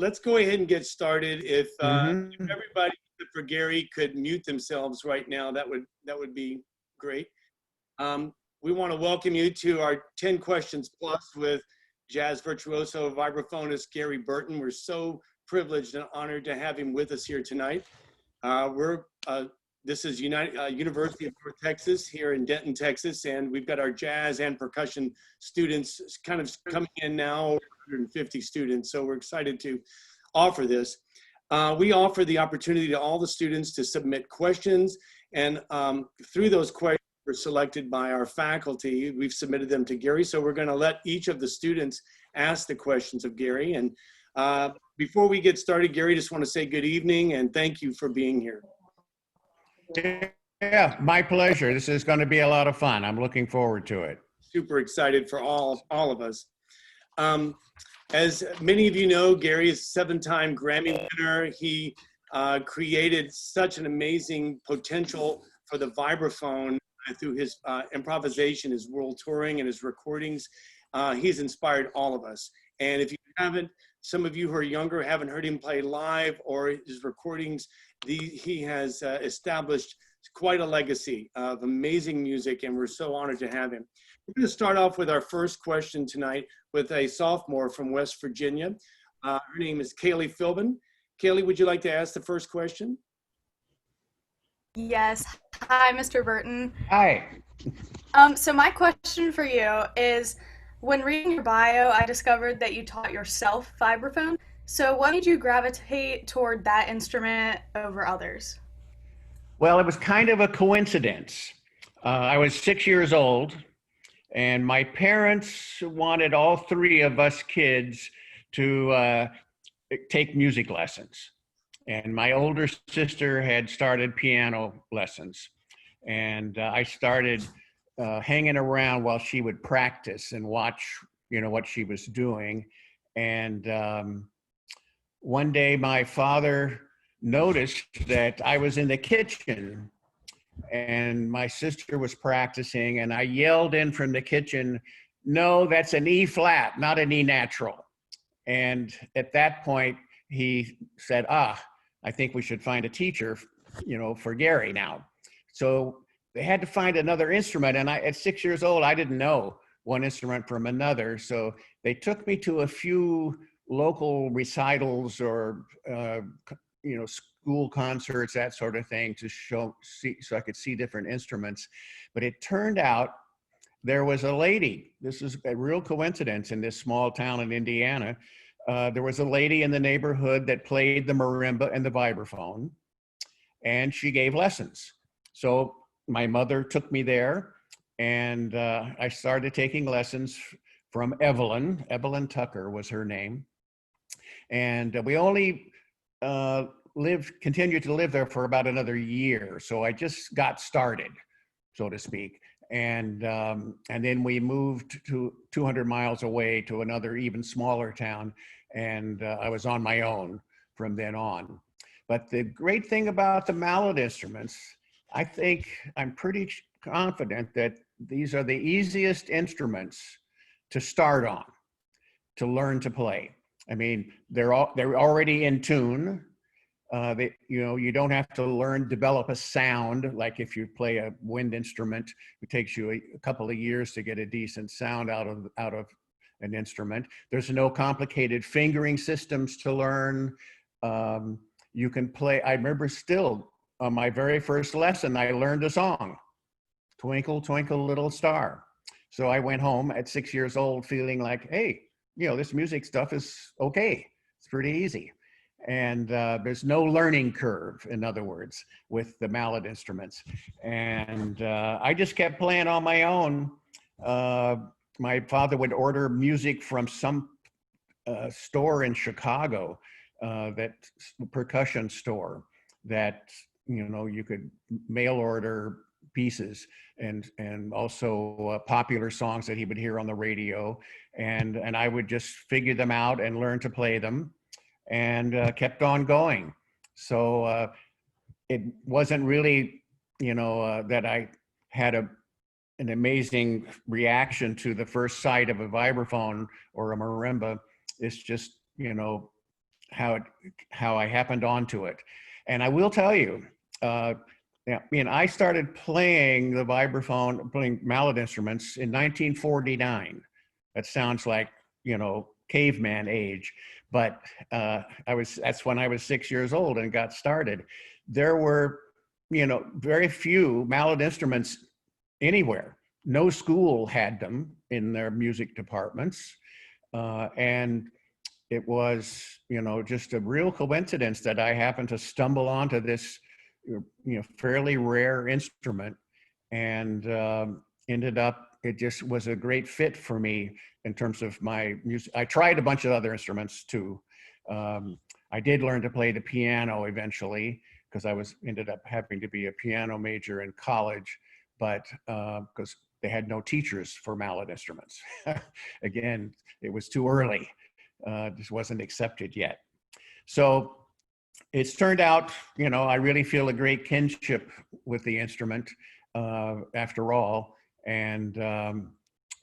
let's go ahead and get started. If Mm-hmm. everybody except for Gary could mute themselves right now, that would be great. We want to welcome you to our 10 questions plus with jazz virtuoso vibraphonist Gary Burton. We're so privileged and honored to have him with us here tonight. This is University of North Texas here in Denton, Texas, and we've got our jazz and percussion students kind of coming in now, 150 students, so we're excited to offer this. We offer the opportunity to all the students to submit questions, and through those questions were selected by our faculty. We've submitted them to Gary, so we're going to let each of the students ask the questions of Gary. And before we get started, Gary, just want to say good evening and thank you for being here. Yeah, my pleasure. This is going to be a lot of fun. I'm looking forward to it. Super excited for all of us. As many of you know, Gary is a 7-time Grammy winner. He created such an amazing potential for the vibraphone through his improvisation, his world touring, and his recordings. He's inspired all of us. And if you haven't, some of you who are younger haven't heard him play live or his recordings, he has established quite a legacy of amazing music, and we're so honored to have him. We're going to start off with our first question tonight with a sophomore from West Virginia. Her name is Kailey Filben. Kailey, would you like to ask the first question? Yes. Hi, Mr. Burton. Hi. So my question for you is, when reading your bio, I discovered that you taught yourself vibraphone. So what made you gravitate toward that instrument over others? Well, it was kind of a coincidence. I was 6 years old, and my parents wanted all 3 of us kids to take music lessons. And my older sister had started piano lessons. And I started hanging around while she would practice and watch, what she was doing. And one day my father noticed that I was in the kitchen and my sister was practicing, and I yelled in from the kitchen, "No, that's an E flat, not an E natural." And at that point he said, I think we should find a teacher, for Gary now. So they had to find another instrument, and at 6 years old, I didn't know one instrument from another. So they took me to a few local recitals or school concerts, that sort of thing, to see so I could see different instruments. But it turned out there was a lady. This is a real coincidence in this small town in Indiana. There was a lady in the neighborhood that played the marimba and the vibraphone, and she gave lessons. So my mother took me there, and I started taking lessons from Evelyn. Evelyn Tucker was her name. And we only continued to live there for about another year. So I just got started, so to speak. And then we moved to 200 miles away to another even smaller town. And I was on my own from then on. But the great thing about the mallet instruments, I think I'm pretty confident that these are the easiest instruments to start on, to learn to play. I mean, they're already in tune. You don't have to develop a sound. Like if you play a wind instrument, it takes you a couple of years to get a decent sound out of an instrument. There's no complicated fingering systems to learn. You can play. I remember still on my very first lesson, I learned a song, "Twinkle, Twinkle, Little Star." So I went home at 6 years old feeling like, hey, this music stuff is okay. It's pretty easy. And there's no learning curve, in other words, with the mallet instruments. And I just kept playing on my own. My father would order music from some store in Chicago, that percussion store that, you could mail order pieces and also popular songs that he would hear on the radio. And I would just figure them out and learn to play them, and kept on going. So it wasn't really, that I had an amazing reaction to the first sight of a vibraphone or a marimba. It's just, how I happened onto it. And I will tell you, yeah, I mean, I started playing the vibraphone, playing mallet instruments in 1949. That sounds like, you know, caveman age, but that's when I was 6 years old and got started. There were, you know, very few mallet instruments anywhere. No school had them in their music departments. And it was, you know, just a real coincidence that I happened to stumble onto this, you know, fairly rare instrument, and ended up, it just was a great fit for me in terms of my music. I tried a bunch of other instruments too. I did learn to play the piano eventually, because I ended up having to be a piano major in college, but because they had no teachers for mallet instruments. Again, it was too early. This wasn't accepted yet. So it's turned out, you know, I really feel a great kinship with the instrument after all. And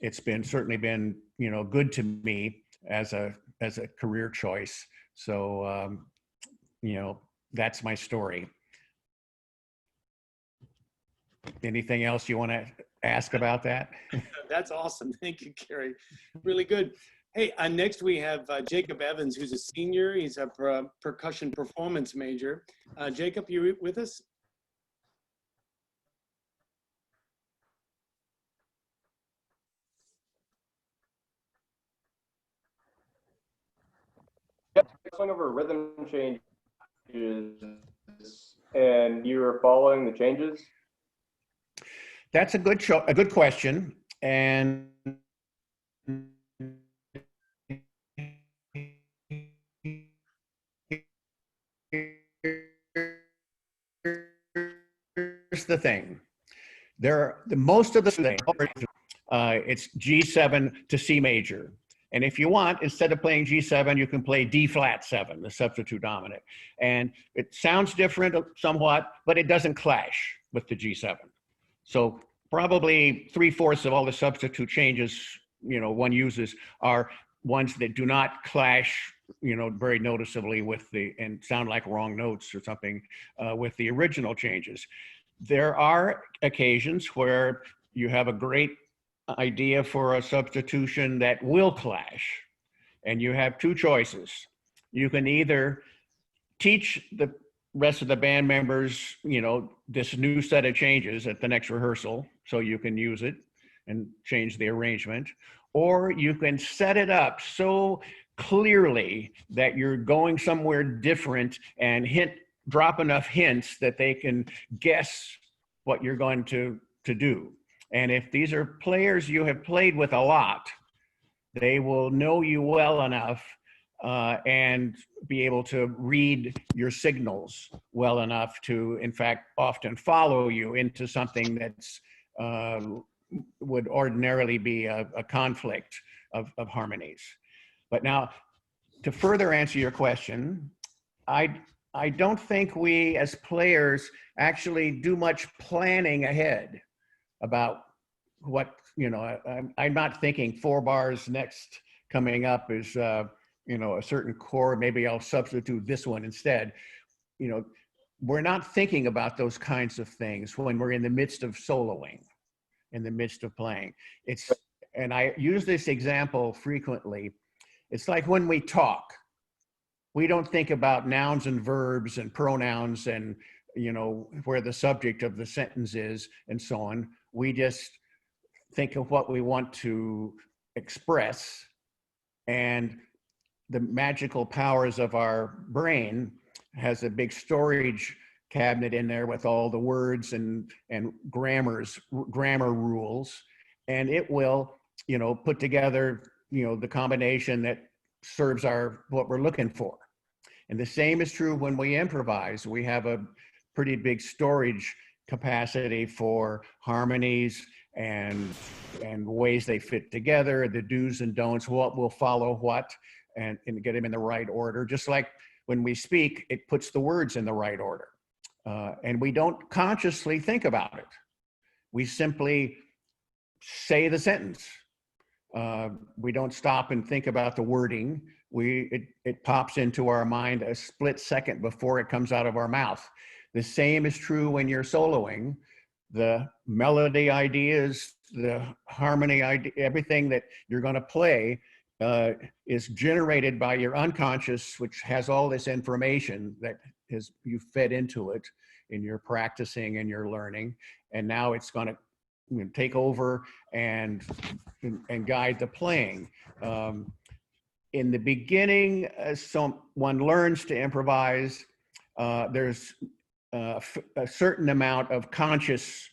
it's certainly been, you know, good to me as a career choice. So, you know, that's my story. Anything else you want to ask about that? That's awesome. Thank you, Gary. Really good. Hey, next we have Jacob Evans, who's a senior. He's a percussion performance major. Jacob, you with us? Yep, going over rhythm changes, and you were following the changes? That's a good question. And here's the thing. Most of the thing, it's G7 to C major. And if you want, instead of playing G7, you can play D flat 7, the substitute dominant. And it sounds different somewhat, but it doesn't clash with the G7. So probably 3/4 of all the substitute changes, you know, one uses are ones that do not clash, you know, very noticeably with and sound like wrong notes or something with the original changes. There are occasions where you have a great idea for a substitution that will clash, and you have two choices. You can either teach the rest of the band members, you know, this new set of changes at the next rehearsal, so you can use it and change the arrangement, or you can set it up so clearly that you're going somewhere different and drop enough hints that they can guess what you're going to do. And if these are players you have played with a lot, they will know you well enough and be able to read your signals well enough to, in fact, often follow you into something that's would ordinarily be a conflict of harmonies. But now, to further answer your question, I don't think we as players actually do much planning ahead about what, you know, I'm not thinking 4 bars next coming up is, you know, a certain chord, maybe I'll substitute this one instead. You know, we're not thinking about those kinds of things when we're in the midst of soloing, in the midst of playing. And I use this example frequently. It's like when we talk, we don't think about nouns and verbs and pronouns and, you know, where the subject of the sentence is and so on. We just think of what we want to express, and the magical powers of our brain has a big storage cabinet in there with all the words and grammar rules, and it will, you know, put together, you know, the combination that serves what we're looking for. And the same is true when we improvise. We have a pretty big storage capacity for harmonies and ways they fit together, the do's and don'ts, what will follow what, and get them in the right order. Just like when we speak, it puts the words in the right order. And we don't consciously think about it. We simply say the sentence. We don't stop and think about the wording. it pops into our mind a split second before it comes out of our mouth. The same is true when you're soloing. The melody ideas, the harmony idea, everything that you're going to play is generated by your unconscious, which has all this information that you fed into it in your practicing and your learning, and now it's going to take over and guide the playing. In the beginning, one learns to improvise. There's a certain amount of conscious,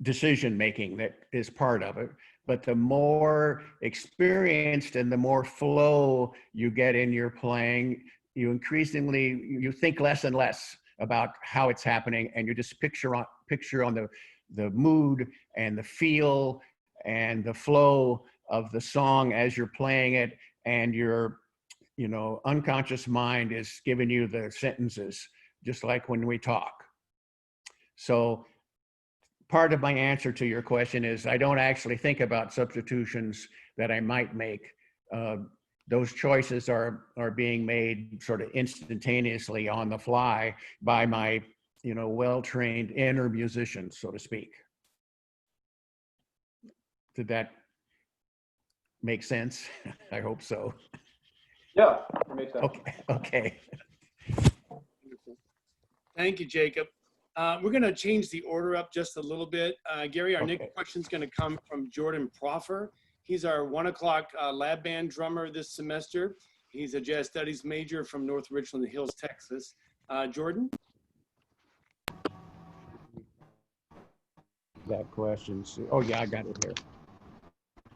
decision making that is part of it. But the more experienced and the more flow you get in your playing, you think less and less about how it's happening, and you just picture on the mood and the feel and the flow of the song as you're playing it, and your unconscious mind is giving you the sentences, just like when we talk. So part of my answer to your question is I don't actually think about substitutions that I might make. Those choices are being made sort of instantaneously on the fly by my well-trained inner musicians, so to speak. Did that make sense? I hope so. Yeah, it makes sense. Okay. Thank you, Jacob. We're going to change the order up just a little bit. Gary, our next question is going to come from Jordon Proffer. He's our 1 o'clock lab band drummer this semester. He's a jazz studies major from North Richland Hills, Texas. Jordon? That question. Oh yeah, I got it here.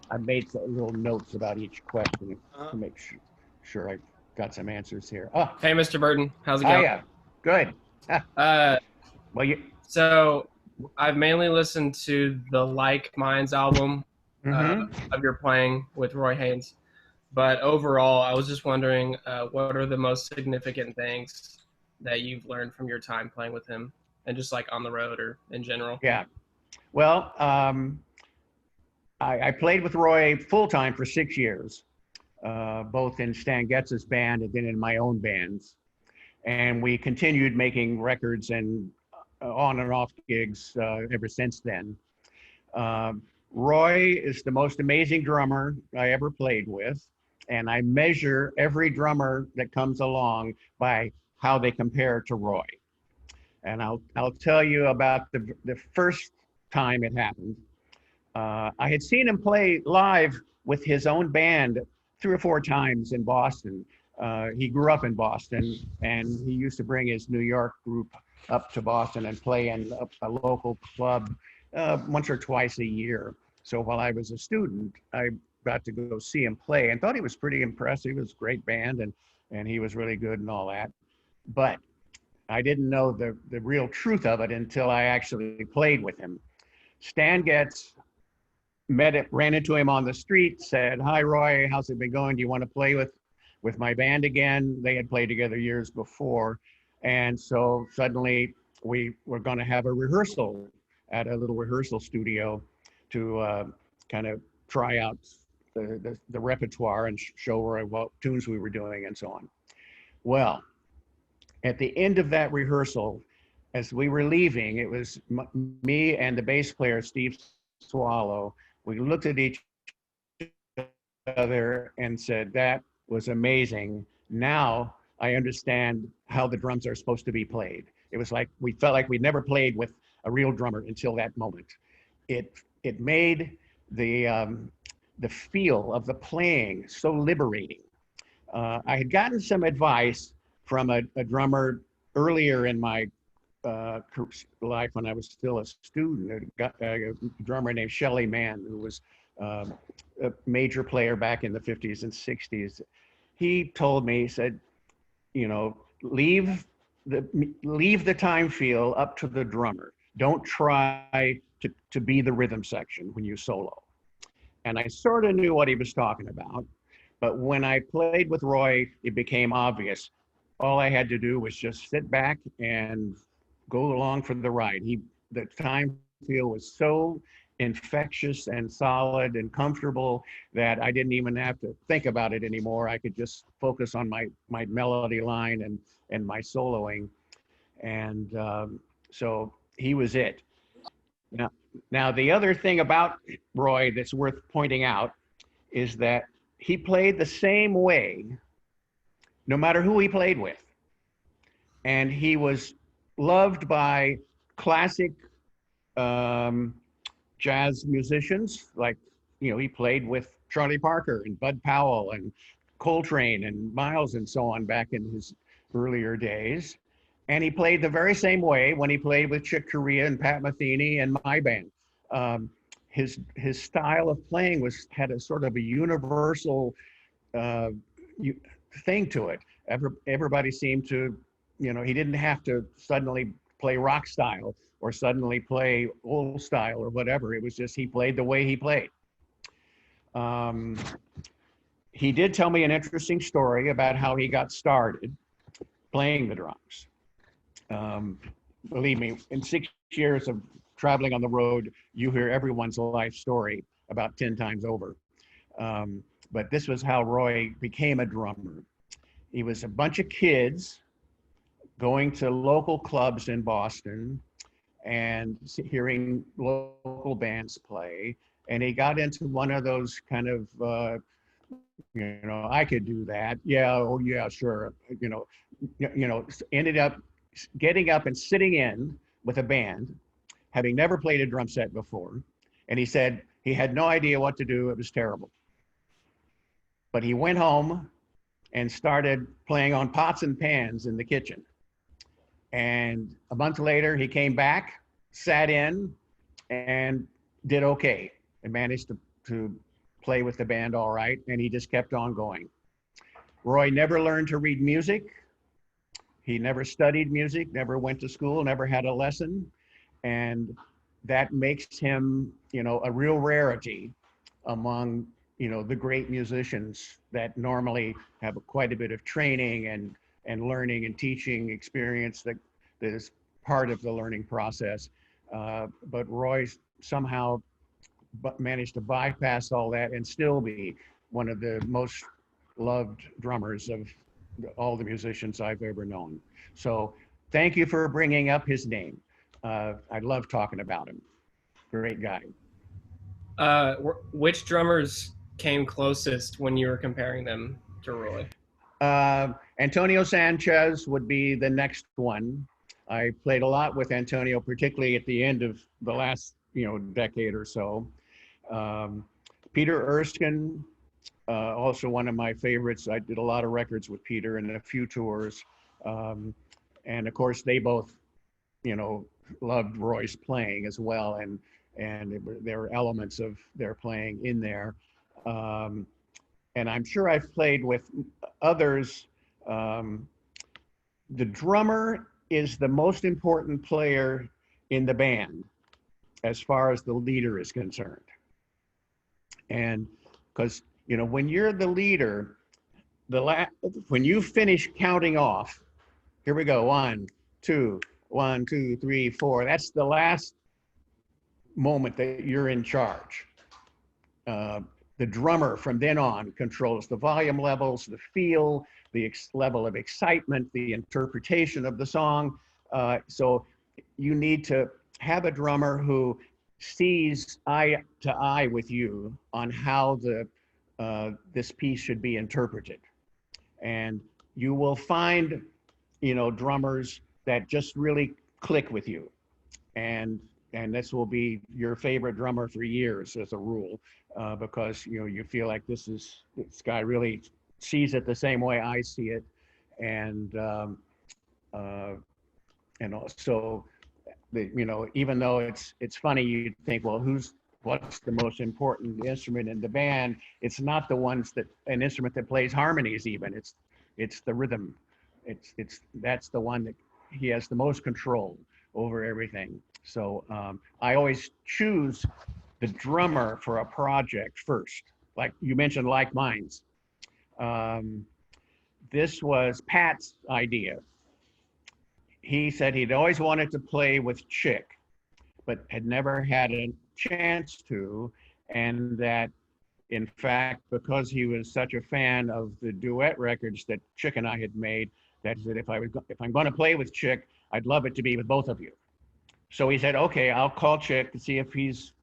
I made some little notes about each question to make sure I got some answers here. Oh, hey, Mr. Burton, how's it going? Yeah, good. Well, so I've mainly listened to the Like Minds album of your playing with Roy Haynes, but overall, I was just wondering, what are the most significant things that you've learned from your time playing with him, and just like on the road or in general? Yeah, well, I played with Roy full-time for 6 years, both in Stan Getz's band and then in my own bands. And we continued making records and on and off gigs ever since then. Roy is the most amazing drummer I ever played with. And I measure every drummer that comes along by how they compare to Roy. And I'll tell you about the first time it happened. I had seen him play live with his own band 3 or 4 times in Boston. He grew up in Boston, and he used to bring his New York group up to Boston and play in a local club once or twice a year. So while I was a student, I got to go see him play and thought he was pretty impressive. It was a great band, and he was really good and all that. But I didn't know the real truth of it until I actually played with him. Stan Getz ran into him on the street, said, "Hi, Roy, how's it been going? Do you want to play with my band again?" They had played together years before. And so suddenly we were going to have a rehearsal at a little rehearsal studio to kind of try out the repertoire and show Roy what tunes we were doing and so on. Well, at the end of that rehearsal, as we were leaving, it was me and the bass player, Steve Swallow. We looked at each other and said, "That was amazing. Now I understand how the drums are supposed to be played." It was like, we felt like we'd never played with a real drummer until that moment. It made the feel of the playing so liberating. I had gotten some advice from a drummer earlier in my life when I was still a student, a drummer named Shelly Mann, who was a major player back in the 50s and 60s. He told me, he said, leave the time feel up to the drummer. Don't try to be the rhythm section when you solo. And I sort of knew what he was talking about, but when I played with Roy, it became obvious. All I had to do was just sit back and go along for the ride. The time feel was so infectious and solid and comfortable that I didn't even have to think about it anymore. I could just focus on my melody line and my soloing. And so he was it. Now, the other thing about Roy that's worth pointing out is that he played the same way no matter who he played with. And he was loved by classic jazz musicians, like, you know, he played with Charlie Parker and Bud Powell and Coltrane and Miles and so on back in his earlier days. And he played the very same way when he played with Chick Corea and Pat Metheny and my band. His style of playing had a sort of a universal thing to it. Everybody seemed to, you know, he didn't have to suddenly play rock style or suddenly play old style or whatever. It was just he played the way he played. He did tell me an interesting story about how he got started playing the drums. Believe me, in 6 years of traveling on the road, you hear everyone's life story about 10 times over. But this was how Roy became a drummer. He was a bunch of kids going to local clubs in Boston and hearing local bands play. And he got into one of those kind of, you know, I could do that. Yeah, oh yeah, sure. You know, ended up getting up and sitting in with a band, having never played a drum set before. And he said he had no idea what to do. It was terrible. But he went home and started playing on pots and pans in the kitchen. And a month later, he came back, sat in, and did okay, and managed to play with the band all right, and he just kept on going. Roy never learned to read music. He never studied music, never went to school, never had a lesson, and that makes him, you know, a real rarity among, you know, the great musicians that normally have quite a bit of training and learning and teaching experience that is part of the learning process. But Roy somehow managed to bypass all that and still be one of the most loved drummers of all the musicians I've ever known. So thank you for bringing up his name. I love talking about him. Great guy. Which drummers came closest when you were comparing them to Roy? Antonio Sanchez would be the next one. I played a lot with Antonio, particularly at the end of the last, you know, decade or so. Peter Erskine, also one of my favorites. I did a lot of records with Peter and a few tours. And of course, they both, you know, loved Roy's playing as well. And there were elements of their playing in there. And I'm sure I've played with others. The drummer is the most important player in the band as far as the leader is concerned. And because, you know, when you're the leader, when you finish counting off, here we go, 1, 2, 1, 2, 3, 4, that's the last moment that you're in charge. The drummer from then on controls the volume levels, the feel, the level of excitement, the interpretation of the song. So you need to have a drummer who sees eye to eye with you on how this piece should be interpreted. And you will find, you know, drummers that just really click with you. And this will be your favorite drummer for years as a rule, because, you know, you feel like this guy really sees it the same way I see it. And also, you know, even though it's funny, you think, well, what's the most important instrument in the band? It's not an instrument that plays harmonies even. It's the rhythm. That's the one that he has the most control over everything. So I always choose the drummer for a project first. Like you mentioned, Like Minds. This was Pat's idea. He said he'd always wanted to play with Chick, but had never had a chance to, and that in fact, because he was such a fan of the duet records that Chick and I had made, that if I'm going to play with Chick, I'd love it to be with both of you. So he said, okay, I'll call Chick to see if he's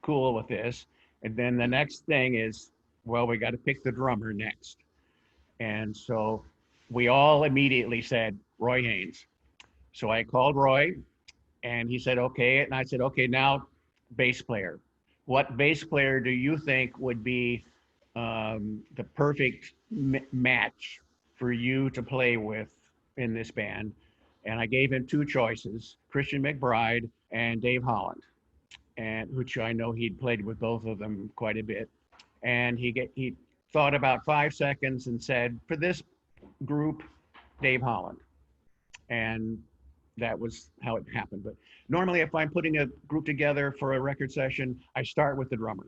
cool with this. And then the next thing is, well, we got to pick the drummer next. And so we all immediately said, Roy Haynes. So I called Roy and he said, okay. And I said, okay, now bass player. What bass player do you think would be the perfect match for you to play with in this band? And I gave him two choices, Christian McBride and Dave Holland, and which I know he'd played with both of them quite a bit. And he thought about 5 seconds and said, for this group, Dave Holland. And that was how it happened. But normally if I'm putting a group together for a record session, I start with the drummer.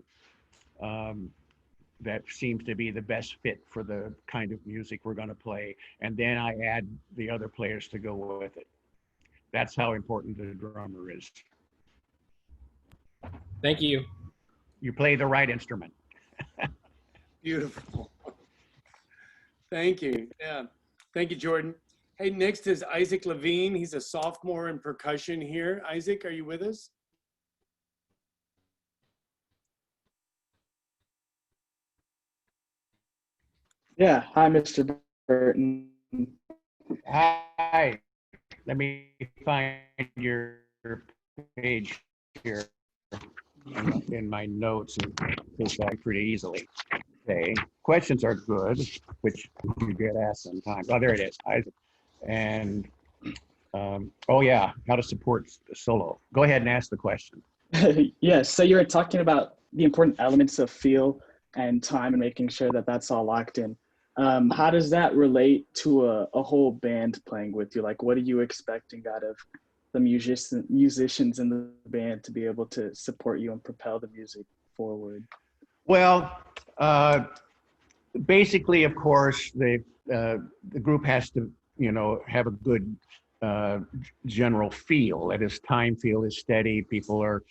That seems to be the best fit for the kind of music we're going to play. And then I add the other players to go with it. That's how important the drummer is. Thank you. You play the right instrument. Beautiful. Thank you. Yeah. Thank you, Jordon. Hey, next is Isaac Lavigne. He's a sophomore in percussion here. Isaac, are you with us? Yeah. Hi, Mr. Burton. Hi. Let me find your page here in my notes and take that pretty easily. Okay. Questions are good, which you get asked sometimes. Oh, there it is, Isaac. And oh yeah, how to support solo. Go ahead and ask the question. Yes. So you were talking about the important elements of feel and time and making sure that that's all locked in. How does that relate to a whole band playing with you? Like, what are you expecting out of the musicians in the band to be able to support you and propel the music forward? Well, basically, of course, the group has to, have a good general feel. That is, time feel is steady. People are,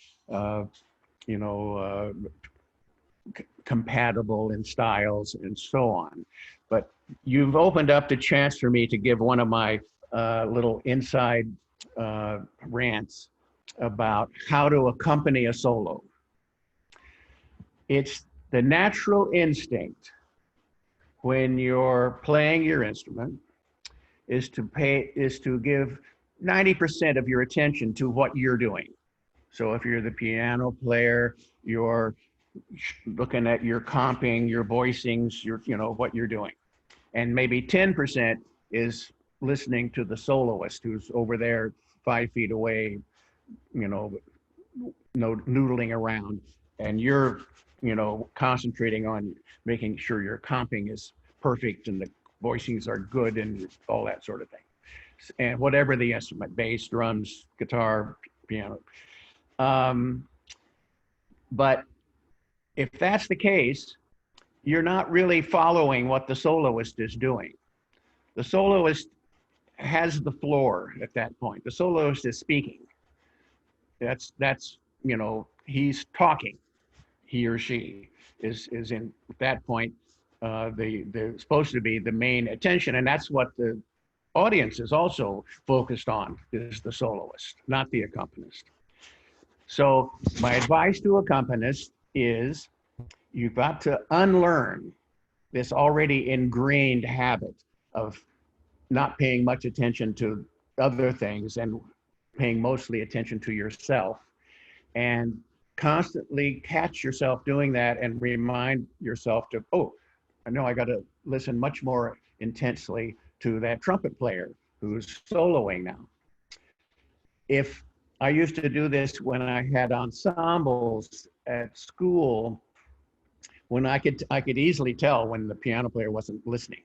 compatible in styles and so on. But you've opened up the chance for me to give one of my little inside rants about how to accompany a solo. It's the natural instinct when you're playing your instrument is to give 90% of your attention to what you're doing. So if you're the piano player, you're looking at your comping, your voicings, what you're doing. And maybe 10% is listening to the soloist who's over there 5 feet away, noodling around. And you're, concentrating on making sure your comping is perfect and the voicings are good and all that sort of thing. And whatever the instrument, bass, drums, guitar, piano. But if that's the case, you're not really following what the soloist is doing. The soloist has the floor at that point. The soloist is speaking. That's he's talking. He or she is in at that point they're supposed to be the main attention, and that's what the audience is also focused on, is the soloist, not the accompanist. So my advice to accompanists is you've got to unlearn this already ingrained habit of not paying much attention to other things and paying mostly attention to yourself, and constantly catch yourself doing that and remind yourself to, oh, I know I got to listen much more intensely to that trumpet player who's soloing now. If I used to do this when I had ensembles at school, when I could easily tell when the piano player wasn't listening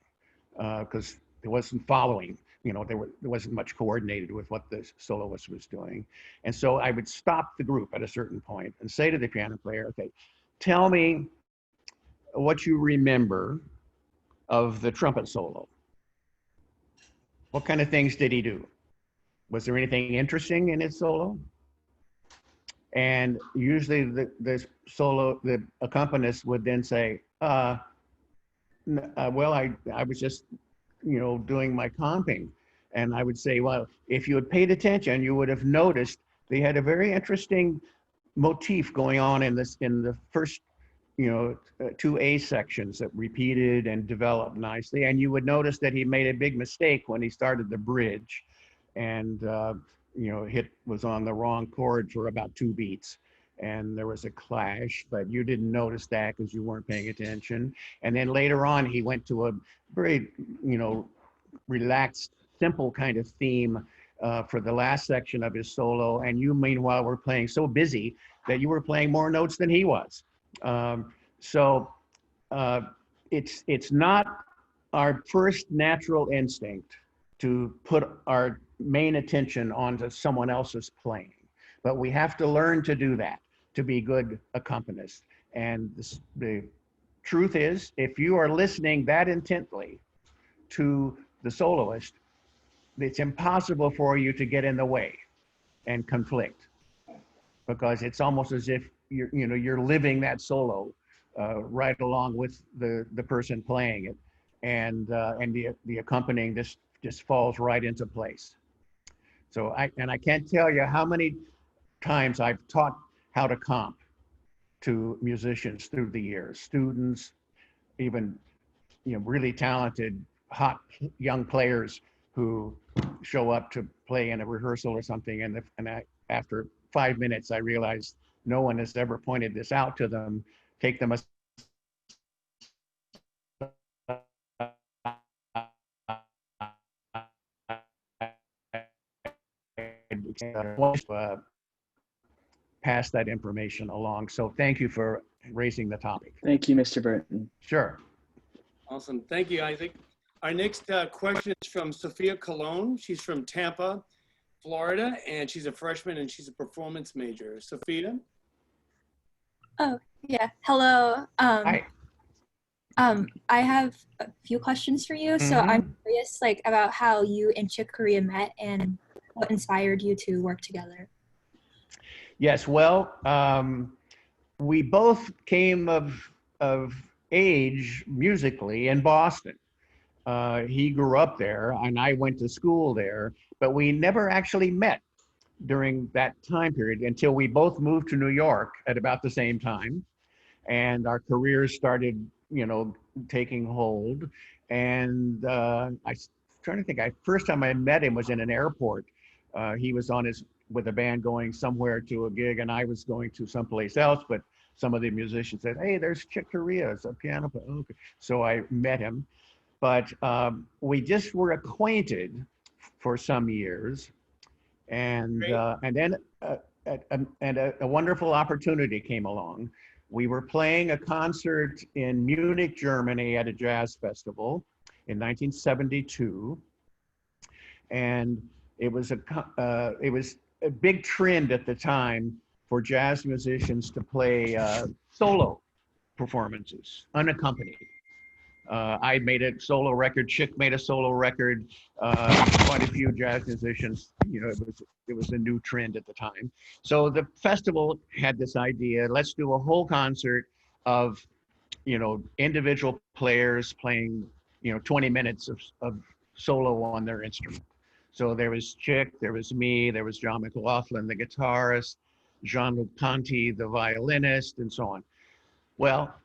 because it wasn't following. There wasn't much coordinated with what the soloist was doing. And so I would stop the group at a certain point and say to the piano player, okay, tell me what you remember of the trumpet solo. What kind of things did he do? Was there anything interesting in his solo? And usually the accompanist would then say, well, I was just, doing my comping. And I would say, well, if you had paid attention, you would have noticed they had a very interesting motif going on in the first, two A sections that repeated and developed nicely. And you would notice that he made a big mistake when he started the bridge, and was on the wrong chord for about 2 beats. And there was a clash, but you didn't notice that because you weren't paying attention. And then later on, he went to a very, relaxed, simple kind of theme for the last section of his solo. And you, meanwhile, were playing so busy that you were playing more notes than he was. It's not our first natural instinct to put our main attention onto someone else's playing, but we have to learn to do that to be good accompanists. And the truth is, if you are listening that intently to the soloist, it's impossible for you to get in the way and conflict, because it's almost as if you're living that solo right along with the person playing it, and the accompanying just falls right into place. So I can't tell you how many times I've taught how to comp to musicians through the years, students, even really talented, hot young players who show up to play in a rehearsal or something, and after 5 minutes I realized no one has ever pointed this out to them. Take them pass that information along. So thank you for raising the topic. Thank you, Mr. Burton. Sure. Awesome. Thank you, Isaac. Our next question is from Sophia Colon. She's from Tampa, Florida, and she's a freshman and she's a performance major. Sophia? Oh, yeah. Hello. Hi. I have a few questions for you. So I'm curious, about how you and Chick Corea met and what inspired you to work together. Yes, well, we both came of age musically in Boston. He grew up there and I went to school there, but we never actually met during that time period until we both moved to New York at about the same time. And our careers started, taking hold. And I'm trying to think, first time I met him was in an airport. He was with a band going somewhere to a gig, and I was going to someplace else, but some of the musicians said, hey, there's Chick Corea, it's a piano player. Okay. So I met him, but we just were acquainted for some years. And then a wonderful opportunity came along. We were playing a concert in Munich, Germany at a jazz festival in 1972. And it was a big trend at the time for jazz musicians to play solo performances, unaccompanied. I made a solo record, Chick made a solo record, quite a few jazz musicians, it was a new trend at the time. So the festival had this idea, let's do a whole concert of, individual players playing, 20 minutes of solo on their instrument. So there was Chick, there was me, there was John McLaughlin, the guitarist, Jean-Luc Ponty, the violinist, and so on. Well,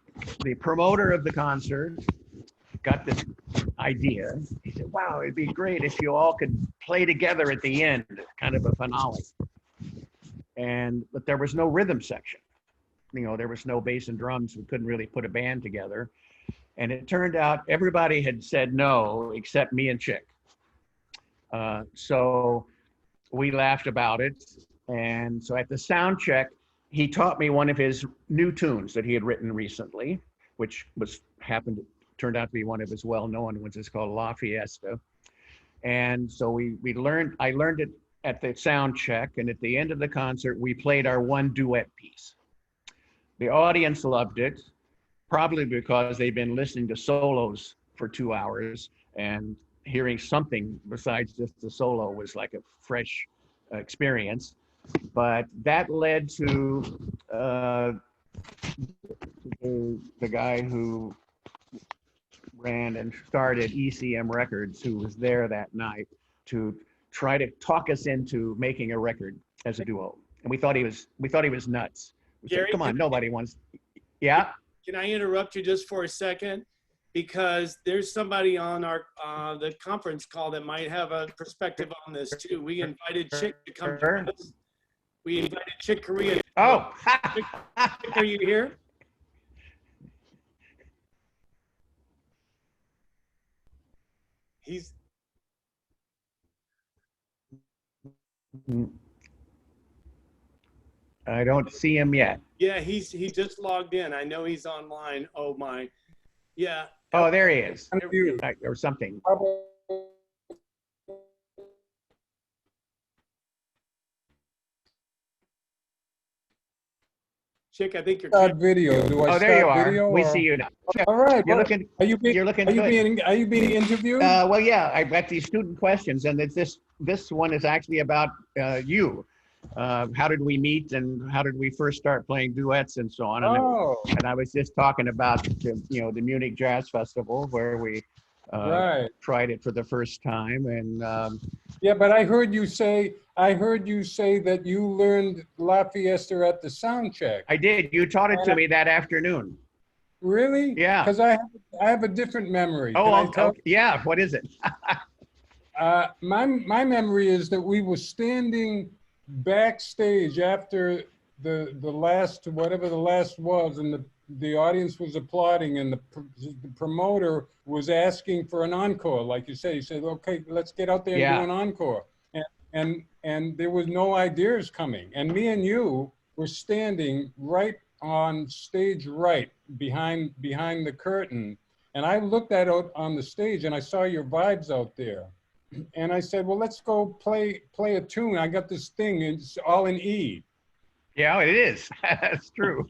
the promoter of the concert got this idea. He said, wow, it'd be great if you all could play together at the end, kind of a finale. But there was no rhythm section. There was no bass and drums. We couldn't really put a band together. And it turned out everybody had said no, except me and Chick. So we laughed about it. And so at the sound check, he taught me one of his new tunes that he had written recently, which turned out to be one of his well-known ones. It's called La Fiesta. And so I learned it at the sound check, and at the end of the concert, we played our one duet piece. The audience loved it, probably because they've been listening to solos for 2 hours, and hearing something besides just the solo was like a fresh experience. But that led to the guy who ran and started ECM Records, who was there that night, to try to talk us into making a record as a duo. And we thought he was nuts. We said, Gary, come on, nobody wants. Yeah. Can I interrupt you just for a second? Because there's somebody on our the conference call that might have a perspective on this too. We invited Chick to come join us. We invited Chick Corea. Oh. Chick, are you here? He's. I don't see him yet. Yeah, he just logged in. I know he's online. Oh my. Yeah. Oh, there he is. Or something. Chick, I think you're. Start video. Do I there you start are. video? We or- see you now. All right. You're well, looking. Are you being? You're looking Are you good. Are you being interviewed? Well, yeah. I've got these student questions, and this one is actually about you. How did we meet, and how did we first start playing duets, and so on. And I was just talking about the Munich Jazz Festival, where we tried it for the first time, and yeah, but I heard you say that you learned La Fiesta at the sound check. I did. You taught it to me that afternoon. Really? Yeah. Because I have a different memory. Can I tell- yeah. What is it? My memory is that we were standing backstage after the last, whatever the last was, and the audience was applauding, and the promoter was asking for an encore. Like you said, he said, okay, let's get out there and do an encore. And there was no ideas coming. And me and you were standing right on stage right behind the curtain. And I looked out on the stage and I saw your vibes out there. And I said, well, let's go play a tune. I got this thing, it's all in E. Yeah, it is. That's true.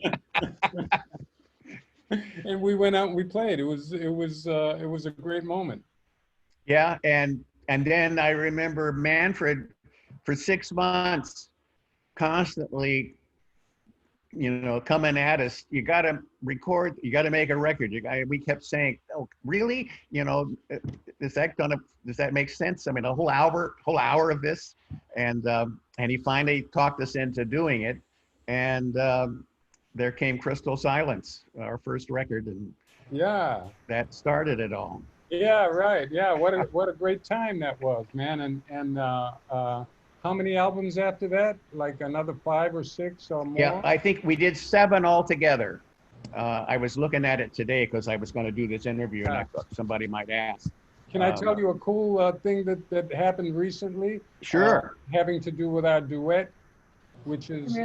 And we went out and we played. It was a great moment. Yeah, and then I remember Manfred for 6 months constantly, coming at us. You got to record. You got to make a record. We kept saying, "Oh, really? Does that make sense? I mean, a whole hour of this." And he finally talked us into doing it, and there came Crystal Silence, our first record, and that started it all. Yeah, right. Yeah, what a great time that was, man. And how many albums after that? Like another 5 or 6 or more? Yeah, I think we did 7 altogether. I was looking at it today because I was going to do this interview, and I thought somebody might ask. Can I tell you a cool thing that happened recently? Sure. Having to do with our duet, which is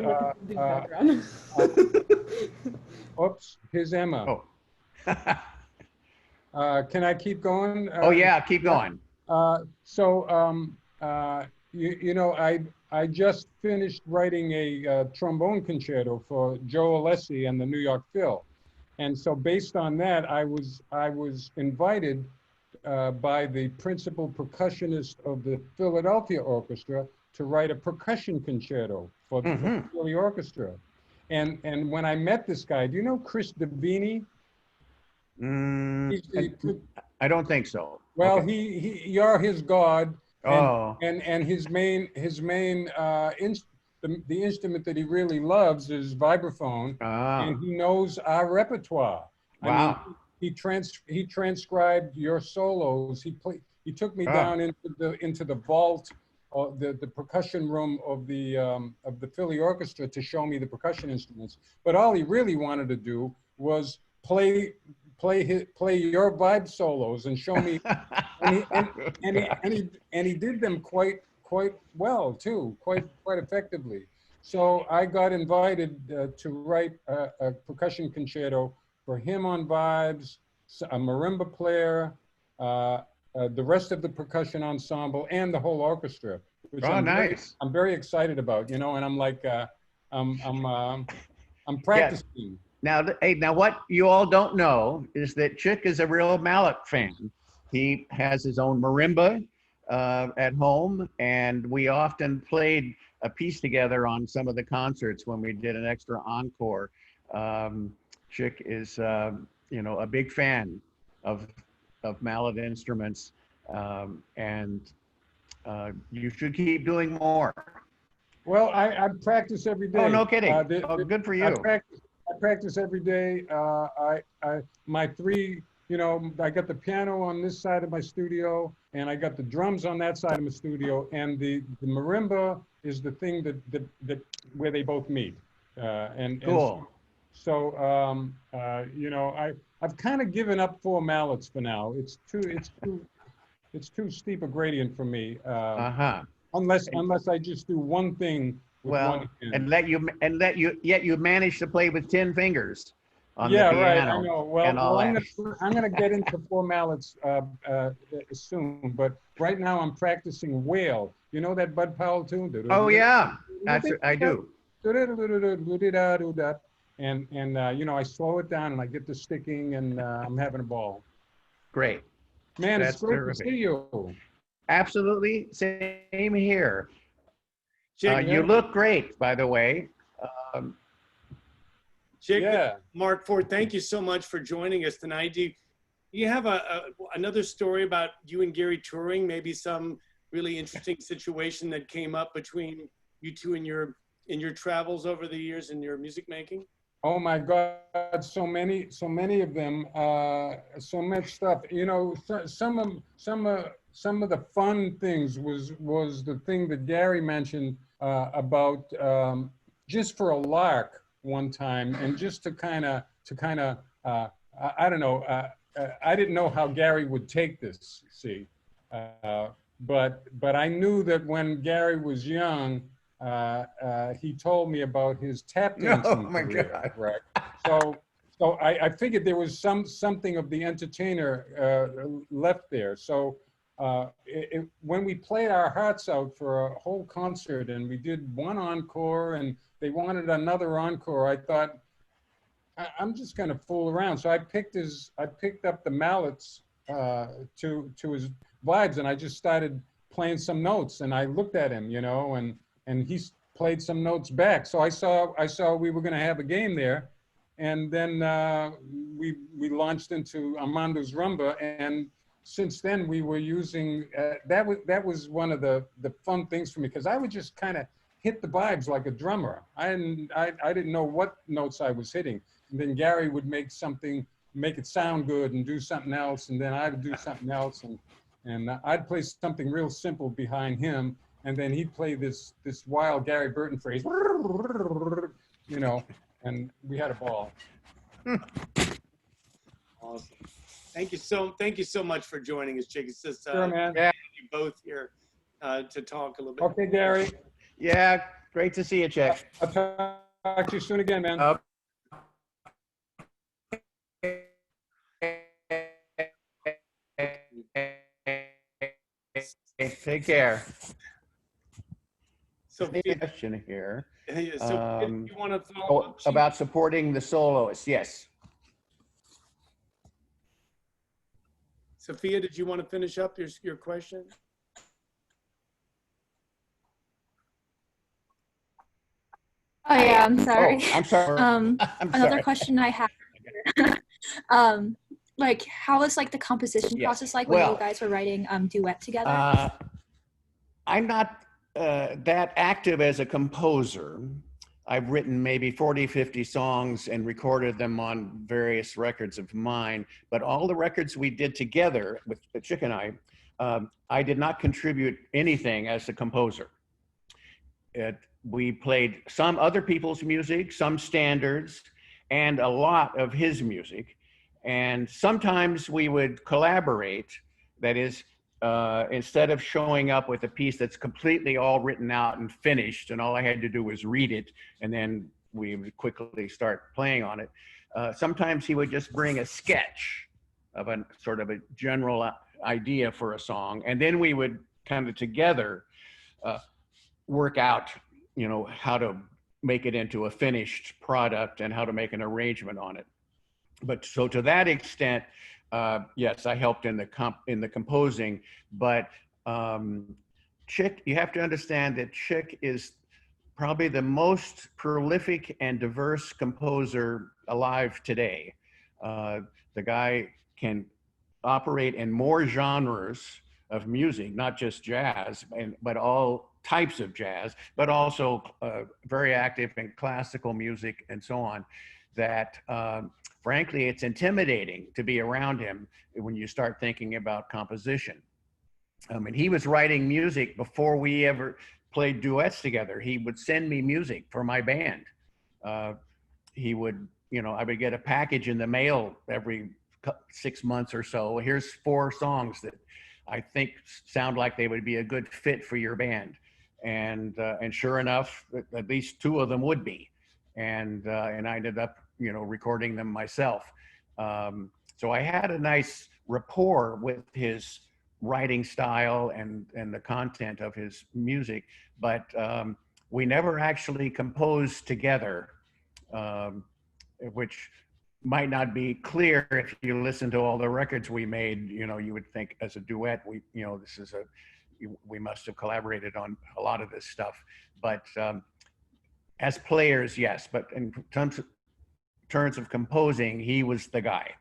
oops, here's Emma. Oh. Can I keep going? Oh yeah, keep going. I just finished writing a trombone concerto for Joe Alessi and the New York Phil, and so based on that, I was invited by the principal percussionist of the Philadelphia Orchestra to write a percussion concerto for the Philly Orchestra, and when I met this guy, do you know Chris Davini? I don't think so. Well, okay. you're his god. Oh. And his main the instrument that he really loves is vibraphone, and he knows our repertoire. Wow. I mean, he transcribed your solos. He took me down into the vault, the percussion room of the Philly Orchestra to show me the percussion instruments. But all he really wanted to do was play your vibe solos and show me, and he did them quite well too, quite effectively. So I got invited to write a percussion concerto for him on vibes, a marimba player, the rest of the percussion ensemble, and the whole orchestra. Which nice. I'm very excited about, and I'm like, I'm practicing. Yes. Now what you all don't know is that Chick is a real mallet fan. He has his own marimba at home, and we often played a piece together on some of the concerts when we did an extra encore. Chick is, you know, a big fan of mallet instruments, and you should keep doing more. Well, I practice every day. Oh, no kidding. Good for you. I practice every day. My three, you know, I got the piano on this side of my studio, and I got the drums on that side of my studio, and the marimba is the thing that where they both meet. Cool. So, you know, I've kind of given up 4 mallets for now. It's too steep a gradient for me. Unless I just do one thing with one hand. Yet you manage to play with 10 fingers on the right. piano. I know. Well, I'm gonna get into 4 mallets soon. But right now I'm practicing Whale. You know that Bud Powell tune? Oh yeah, I do. And you know, I slow it down and I get the sticking, and I'm having a ball. Great. Man, That's it's great terrific. to see you. Absolutely, same here. Chick, you look great, by the way. Chick, Yeah. Mark Ford, thank you so much for joining us tonight. Do you have another story about you and Gary touring? Maybe some really interesting situation that came up between you two in your travels over the years in your music making? Oh my God, so many of them, so much stuff. You know, some of the fun things was the thing that Gary mentioned about just for a lark one time, and just to kind of I don't know, I didn't know how Gary would take this. See, but I knew that when Gary was young. He told me about his tap dancing career. God. Right. So I figured there was something of the entertainer left there. So when we played our hearts out for a whole concert, and we did one encore, and they wanted another encore, I thought, I'm just going to fool around. So I picked up the mallets to his vibes, and I just started playing some notes, and I looked at him, you know, and he played some notes back. So I saw we were going to have a game there. And then we launched into Armando's rumba. And since then we were using, that was one of the fun things for me, because I would just kind of hit the vibes like a drummer. I didn't know what notes I was hitting. And then Gary would make it sound good and do something else. And then I'd do something else. And I'd play something real simple behind him. And then he'd play this wild Gary Burton phrase, you know, and we had a ball. Awesome. Thank you so much for joining us, Chick. It's just Sure, man. Yeah. you both here to talk a little bit. Okay, Gary. Yeah, great to see you, Chick. I'll talk to you soon again, man. Take care. So, Question here. you want to follow up? About supporting the soloists, yes. Sophia, did you want to finish up your question? Oh yeah, I'm sorry. Oh, I'm sorry. Another question I have. Like, how was like the composition process like when you guys were writing Duet together? I'm not that active as a composer. I've written maybe 40, 50 songs and recorded them on various records of mine, but all the records we did together with Chick and I did not contribute anything as a composer. We played some other people's music, some standards, and a lot of his music. And sometimes we would collaborate. That is, instead of showing up with a piece that's completely all written out and finished, and all I had to do was read it, and then we would quickly start playing on it. Sometimes he would just bring a sketch of a sort of a general idea for a song, and then we would kind of together work out, you know, how to make it into a finished product and how to make an arrangement on it. But so to that extent, yes, I helped in the composing, but Chick, you have to understand that Chick is probably the most prolific and diverse composer alive today. The guy can operate in more genres of music, not just jazz, but all types of jazz, but also very active in classical music and so on, that frankly, it's intimidating to be around him when you start thinking about composition. And he was writing music before we ever played duets together. He would send me music for my band. He would, I would get a package in the mail every 6 months or so. Here's 4 songs that I think sound like they would be a good fit for your band. And sure enough, at least 2 of them would be. And I ended up, recording them myself. So I had a nice rapport with his writing style and the content of his music, but we never actually composed together, which might not be clear if you listen to all the records we made. You would think as a duet, we must have collaborated on a lot of this stuff, but as players, yes, but in terms of composing, he was the guy.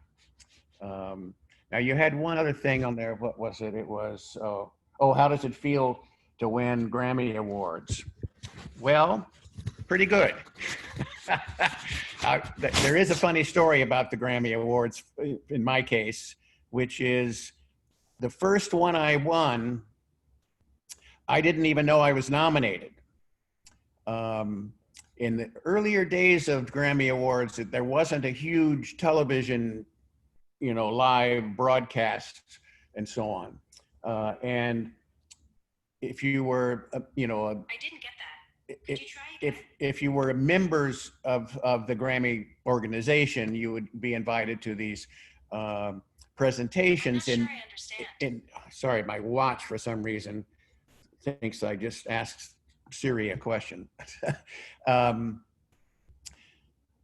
Now you had one other thing on there. What was it? It was, how does it feel to win Grammy Awards? Well, pretty good. There is a funny story about the Grammy Awards in my case, which is the first one I won, I didn't even know I was nominated. In the earlier days of Grammy Awards, there wasn't a huge television, live broadcast and so on. And if you were, I didn't get that. Could you try if you were members of the Grammy organization, you would be invited to these presentations. I'm not sure I understand. Sorry, my watch for some reason thinks I just asked Siri a question.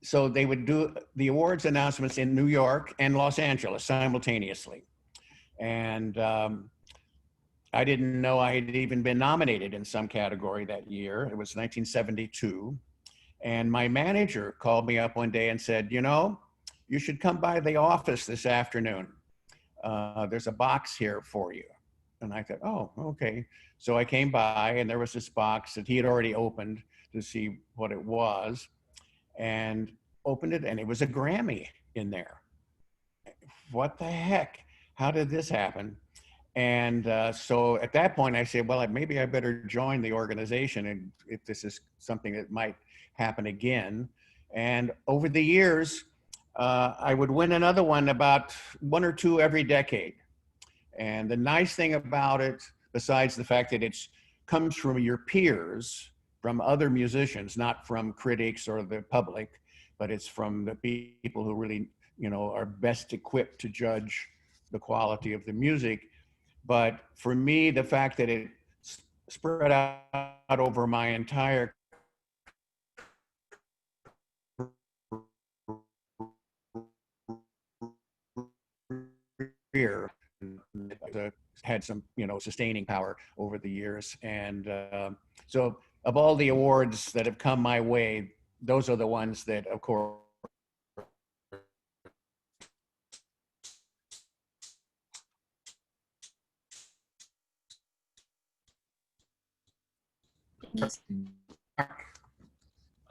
So they would do the awards announcements in New York and Los Angeles simultaneously. And I didn't know I had even been nominated in some category that year. It was 1972. And my manager called me up one day and said, you should come by the office this afternoon. There's a box here for you. And I thought, oh, okay. So I came by and there was this box that he had already opened to see what it was, and opened it, and it was a Grammy in there. What the heck? How did this happen? And so at that point I said, well, maybe I better join the organization, and if this is something that might happen again. And over the years, I would win another one, about 1 or 2 every decade. And the nice thing about it, besides the fact that it comes from your peers, from other musicians, not from critics or the public, but it's from the people who really, are best equipped to judge the quality of the music. But for me, the fact that it spread out over my entire career had some, sustaining power over the years. And so of all the awards that have come my way, those are the ones that, of course,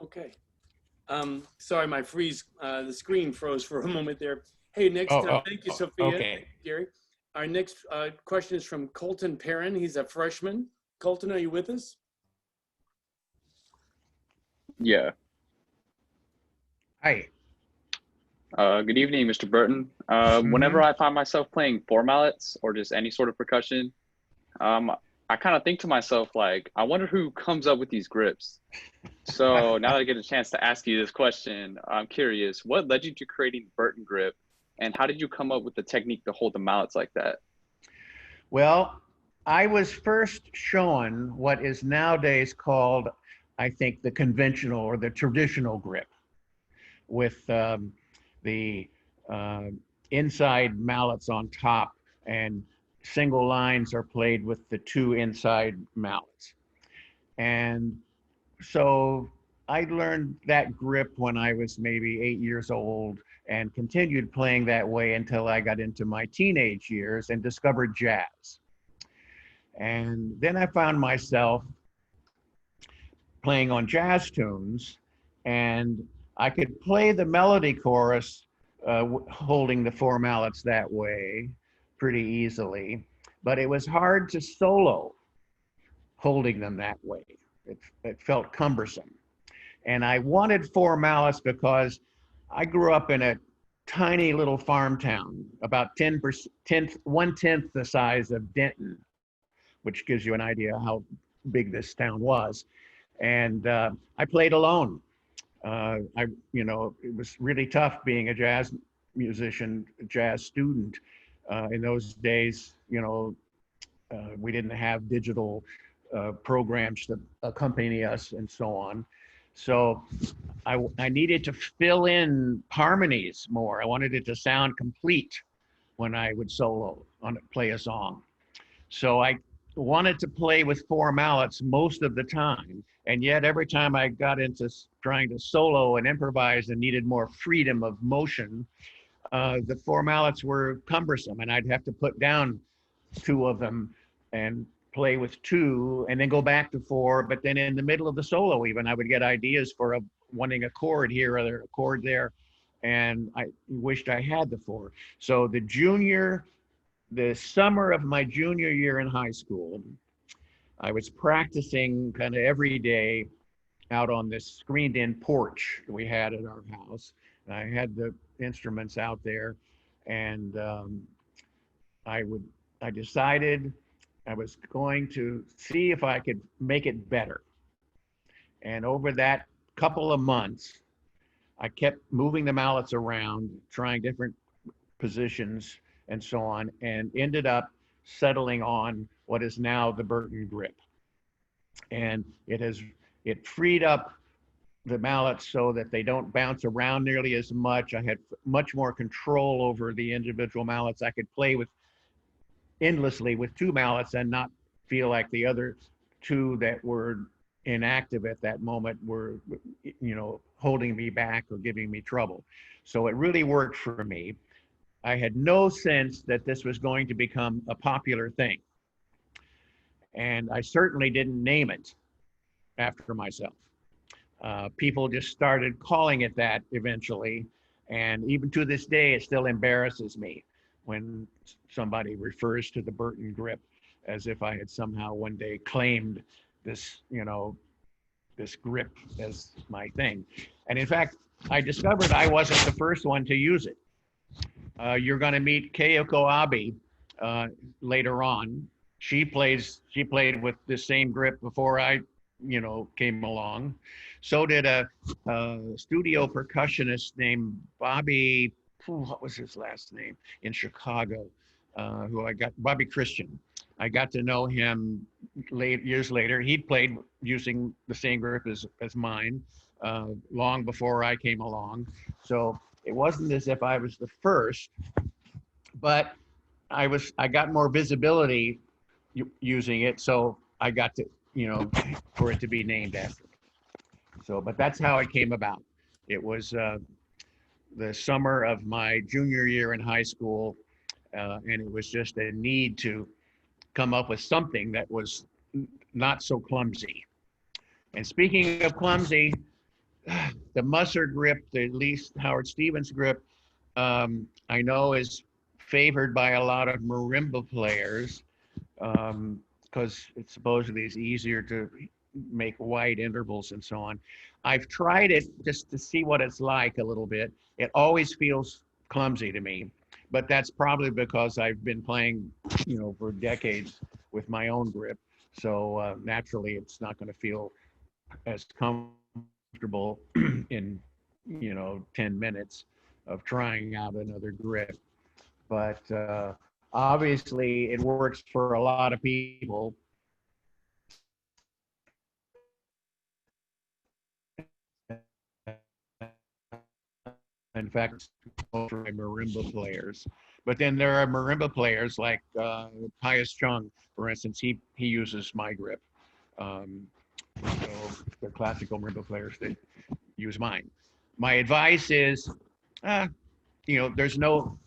Okay. Sorry, the screen froze for a moment there. Hey, next, thank you, Sophia. Okay. Gary. Our next question is from Colton Perrin. He's a freshman. Colton, are you with us? Yeah. Hi. Good evening, Mr. Burton. Whenever I find myself playing 4 mallets or just any sort of percussion, I kind of think to myself, like, I wonder who comes up with these grips. So now that I get a chance to ask you this question, I'm curious, what led you to creating the Burton grip, and how did you come up with the technique to hold the mallets like that? Well, I was first shown what is nowadays called, I think, the conventional or the traditional grip, with the inside mallets on top, and single lines are played with the 2 inside mallets. And so I learned that grip when I was maybe 8 years old and continued playing that way until I got into my teenage years and discovered jazz. And then I found myself playing on jazz tunes, and I could play the melody chorus holding the four mallets that way pretty easily, but it was hard to solo holding them that way. It felt cumbersome. And I wanted four mallets because I grew up in a tiny little farm town, about 1/10 the size of Denton, which gives you an idea how big this town was. And I played alone. It was really tough being a jazz musician, jazz student. In those days, we didn't have digital programs to accompany us and so on. So I needed to fill in harmonies more. I wanted it to sound complete when I would solo play a song. So I wanted to play with four mallets most of the time. And yet every time I got into trying to solo and improvise and needed more freedom of motion, the four mallets were cumbersome, and I'd have to put down two of them and play with two and then go back to four. But then in the middle of the solo even, I would get ideas for wanting a chord here or a chord there. And I wished I had the four. So the summer of my junior year in high school, I was practicing kind of every day out on this screened-in porch we had at our house. And I had the instruments out there, and I decided I was going to see if I could make it better. And over that couple of months, I kept moving the mallets around, trying different positions and so on, and ended up settling on what is now the Burton grip. And it freed up the mallets so that they don't bounce around nearly as much. I had much more control over the individual mallets. I could play with endlessly with two mallets and not feel like the other two that were inactive at that moment were, holding me back or giving me trouble. So it really worked for me. I had no sense that this was going to become a popular thing. And I certainly didn't name it after myself. People just started calling it that eventually. And even to this day, it still embarrasses me when somebody refers to the Burton grip as if I had somehow one day claimed this, this grip as my thing. And in fact, I discovered I wasn't the first one to use it. You're going to meet Keiko Abe later on. She played with the same grip before I, came along. So did a studio percussionist named Bobby, what was his last name, in Chicago, Bobby Christian. I got to know him years later. He played using the same grip as mine long before I came along. So it wasn't as if I was the first, but I got more visibility using it, so I got to, for it to be named after me. So, but that's how it came about. It was the summer of my junior year in high school, and it was just a need to come up with something that was not so clumsy. And speaking of clumsy, the Musser grip, the Lee Howard Stevens grip, I know is favored by a lot of marimba players because it supposedly is easier to make wide intervals and so on. I've tried it just to see what it's like a little bit. It always feels clumsy to me, but that's probably because I've been playing, for decades with my own grip. So naturally, it's not going to feel as comfortable in 10 minutes of trying out another grip. But obviously it works for a lot of people. In fact, for marimba players. But then there are marimba players like Pius Chung, for instance. He uses my grip. So the classical marimba players that use mine. My advice is, there's no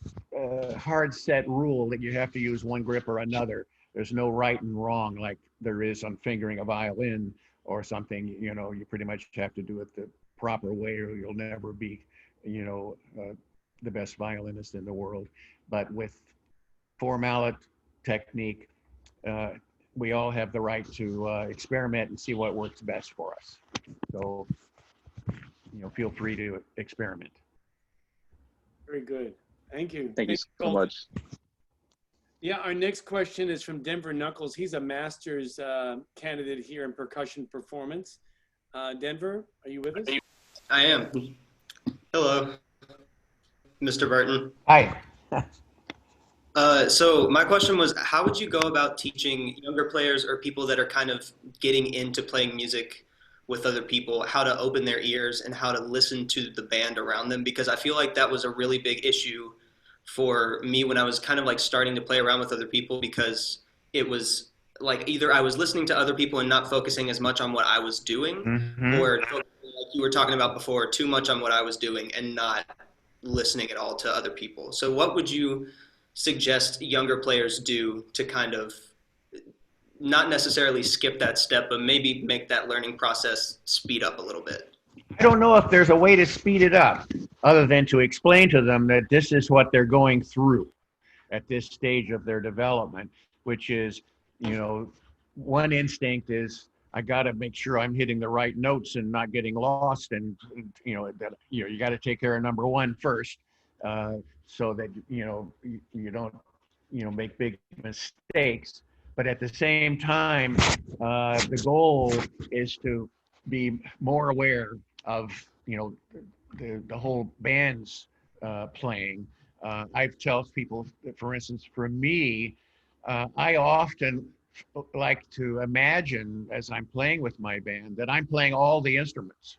hard set rule that you have to use one grip or another. There's no right and wrong like there is on fingering a violin or something. You pretty much have to do it the proper way or you'll never be, the best violinist in the world. But with four mallet technique, we all have the right to experiment and see what works best for us. So, feel free to experiment. Very good. Thank you. Thank you so Colton. much. Yeah, our next question is from Denver Nuckolls. He's a master's candidate here in percussion performance. Denver, are you with us? I am. Hello, Mr. Burton. Hi. So my question was, how would you go about teaching younger players or people that are kind of getting into playing music with other people, how to open their ears and how to listen to the band around them? Because I feel like that was a really big issue for me when I was kind of like starting to play around with other people, because it was like either I was listening to other people and not focusing as much on what I was doing, or like you were talking about before, too much on what I was doing and not listening at all to other people. So what would you suggest younger players do to kind of not necessarily skip that step, but maybe make that learning process speed up a little bit? I don't know if there's a way to speed it up other than to explain to them that this is what they're going through at this stage of their development, which is, one instinct is I got to make sure I'm hitting the right notes and not getting lost. And, you got to take care of number one first, so that, you don't, make big mistakes. But at the same time, the goal is to be more aware of, the whole band's playing. I've told people that, for instance, for me, I often like to imagine as I'm playing with my band that I'm playing all the instruments,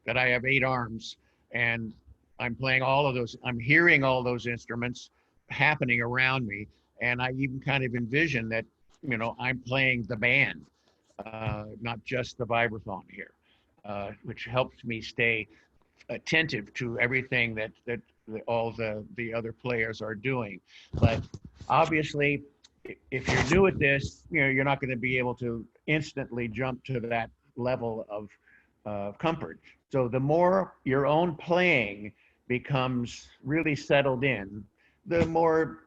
that I have 8 arms and I'm playing all of those. I'm hearing all those instruments happening around me. And I even kind of envision that, I'm playing the band, not just the vibraphone here, which helps me stay attentive to everything that all the other players are doing. But obviously, if you're new at this, you're not going to be able to instantly jump to that level of comfort. So the more your own playing becomes really settled in, the more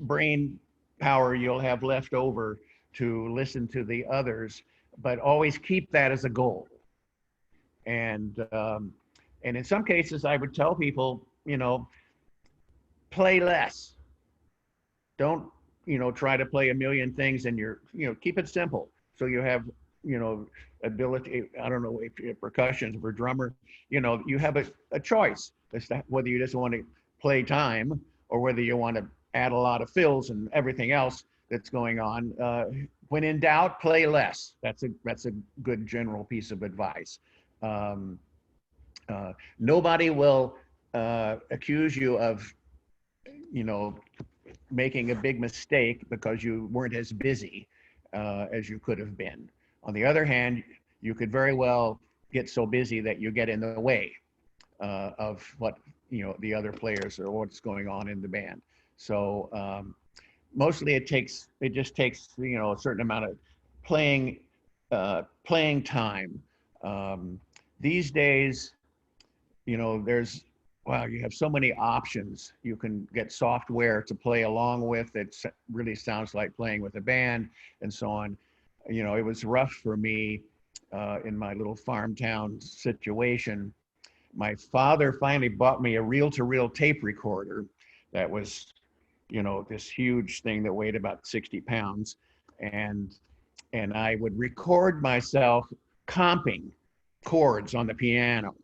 brain power you'll have left over to listen to the others, but always keep that as a goal. And in some cases, I would tell people, play less. Don't, try to play a million things and keep it simple. So you have, ability, I don't know if you're percussion or drummer, you have a choice as to whether you just want to play time or whether you want to add a lot of fills and everything else that's going on. When in doubt, play less. That's a good general piece of advice. Nobody will accuse you of, making a big mistake because you weren't as busy as you could have been. On the other hand, you could very well get so busy that you get in the way of what the other players or what's going on in the band. So mostly it just takes a certain amount of playing time. These days, you have so many options. You can get software to play along with that really sounds like playing with a band and so on. It was rough for me in my little farm town situation. My father finally bought me a reel-to-reel tape recorder that was, this huge thing that weighed about 60 pounds. And I would record myself comping chords on the piano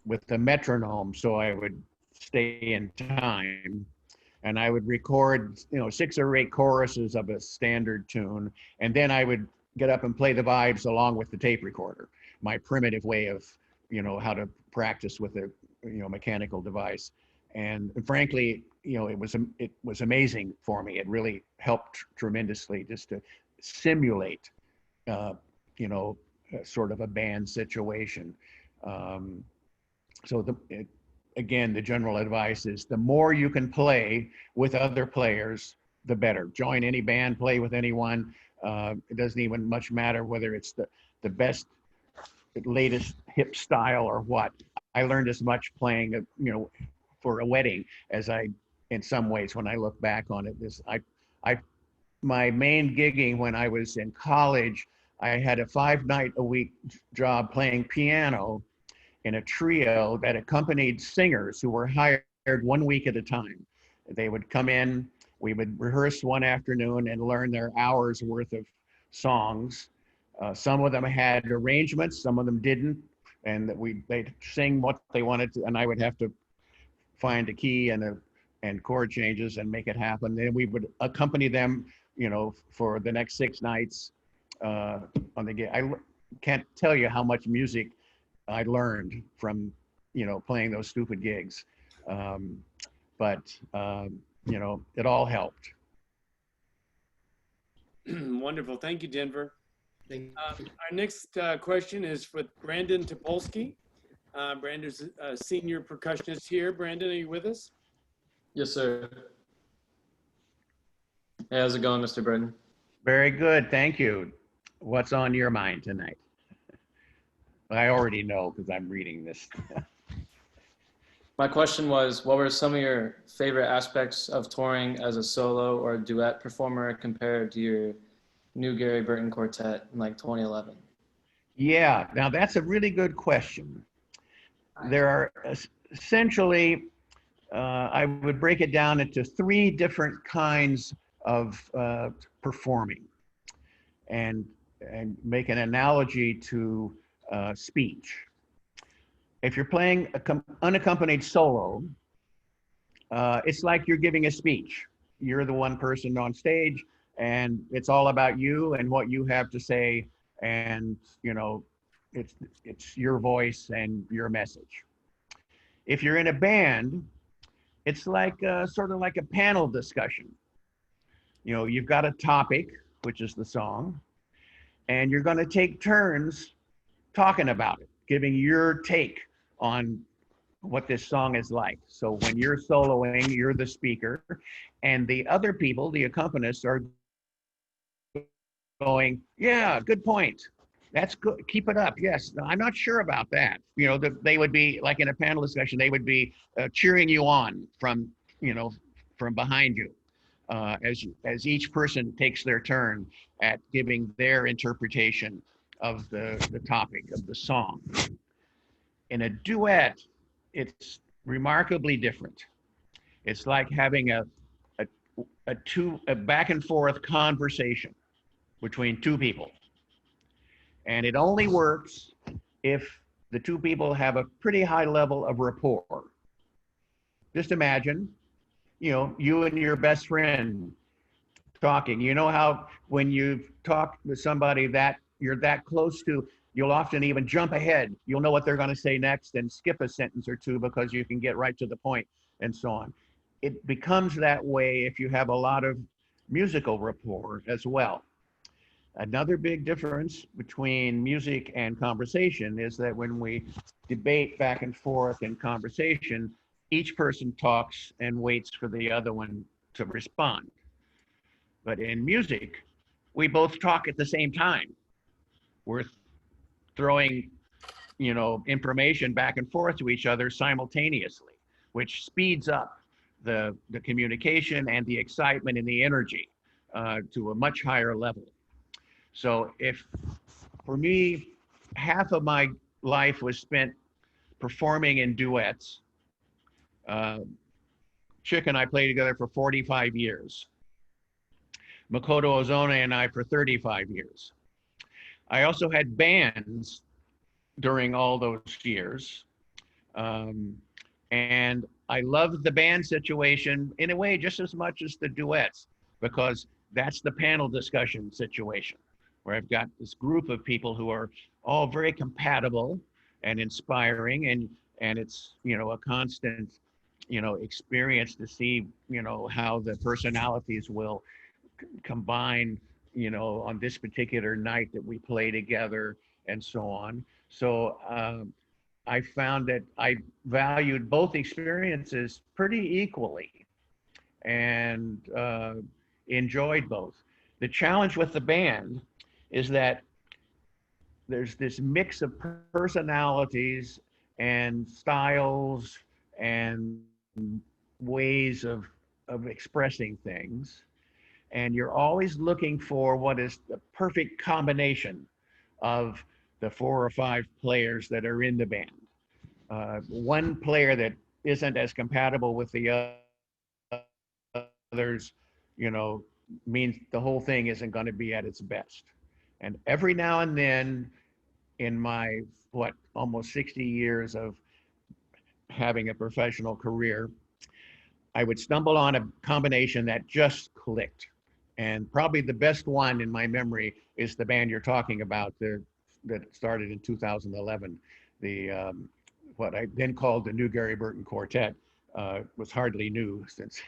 with the metronome, so I would stay in time. And I would record, 6 or 8 choruses of a standard tune. And then I would get up and play the vibes along with the tape recorder. My primitive way of, how to practice with a, mechanical device. And frankly, it was amazing for me. It really helped tremendously just to simulate, sort of a band situation. So again, the general advice is the more you can play with other players, the better. Join any band, play with anyone. It doesn't even much matter whether it's the best, latest hip style or what. I learned as much playing, for a wedding as I, in some ways, when I look back on it. My main gigging when I was in college, I had a 5-night-a-week job playing piano in a trio that accompanied singers who were hired 1 week at a time. They would come in, we would rehearse one afternoon and learn their hours worth of songs. Some of them had arrangements, some of them didn't, and they'd sing what they wanted to, and I would have to find a key and chord changes and make it happen. Then we would accompany them, for the next 6 nights on the gig. I can't tell you how much music I learned from, playing those stupid gigs. But it all helped. Wonderful. Thank you, Denver. Our next question is with Brandon Topolski. Brandon's a senior percussionist here. Brandon, are you with us? Yes, sir. Hey, how's it going, Mr. Burton? Very good, thank you. What's on your mind tonight? I already know because I'm reading this. My question was, what were some of your favorite aspects of touring as a solo or duet performer compared to your new Gary Burton Quartet in like 2011? Yeah, now that's a really good question. There are essentially, I would break it down into 3 different kinds of performing and make an analogy to speech. If you're playing unaccompanied solo, it's like you're giving a speech. You're the one person on stage and it's all about you and what you have to say, and it's your voice and your message. If you're in a band, it's like sort of like a panel discussion. You've got a topic, which is the song, and you're going to take turns talking about it, giving your take on what this song is like. So when you're soloing, you're the speaker, and the other people, the accompanists, are going, yeah, good point. That's good. Keep it up. Yes. No, I'm not sure about that. They would be like in a panel discussion, they would be cheering you on from behind you as each person takes their turn at giving their interpretation of the topic of the song. In a duet, it's remarkably different. It's like having a back and forth conversation between 2 people. And it only works if the 2 people have a pretty high level of rapport. Just imagine, you and your best friend talking. You know how when you talk with somebody that you're that close to, you'll often even jump ahead. You'll know what they're going to say next and skip a sentence or 2 because you can get right to the point and so on. It becomes that way if you have a lot of musical rapport as well. Another big difference between music and conversation is that when we debate back and forth in conversation, each person talks and waits for the other one to respond. But in music, we both talk at the same time. We're throwing, information back and forth to each other simultaneously, which speeds up the communication and the excitement and the energy to a much higher level. So for me, half of my life was spent performing in duets. Chick and I played together for 45 years. Makoto Ozone and I for 35 years. I also had bands during all those years. And I loved the band situation in a way just as much as the duets, because that's the panel discussion situation, where I've got this group of people who are all very compatible and inspiring, and it's a constant experience to see how the personalities will combine on this particular night that we play together, and so on. So I found that I valued both experiences pretty equally and enjoyed both. The challenge with the band is that there's this mix of personalities and styles and ways of expressing things. And you're always looking for what is the perfect combination of the 4 or 5 players that are in the band. One player that isn't as compatible with the others, you know, means the whole thing isn't going to be at its best. And every now and then, in my almost 60 years of having a professional career, I would stumble on a combination that just clicked. And probably the best one in my memory is the band you're talking about that started in 2011. What I then called the New Gary Burton Quartet. Was hardly new, since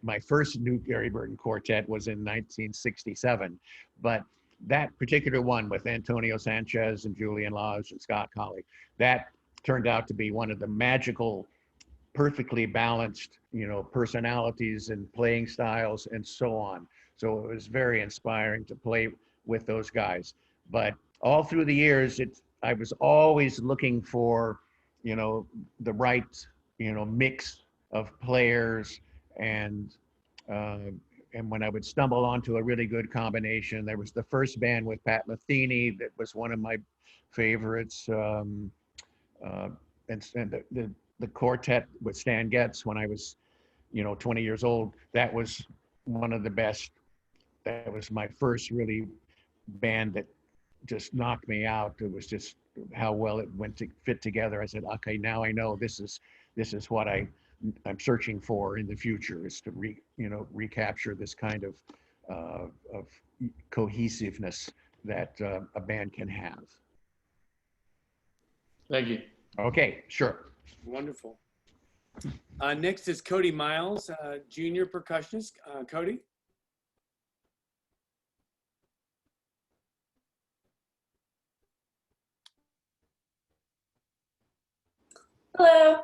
my first new Gary Burton Quartet was in 1967. But that particular one with Antonio Sanchez and Julian Lodge and Scott Colley, that turned out to be one of the magical, perfectly balanced, personalities and playing styles and so on. So it was very inspiring to play with those guys. But all through the years, I was always looking for, the right, mix of players, and when I would stumble onto a really good combination, there was the first band with Pat Metheny that was one of my favorites, and the quartet with Stan Getz when I was, 20 years old. That was one of the best. That was my first really band that just knocked me out. It was just how well it went to fit together. I said, okay, now I know this is what I'm searching for in the future, is to recapture this kind of cohesiveness that a band can have. Thank you. Okay, sure. Wonderful. Next is Kodi Myles, junior percussionist. Kodi. Hello.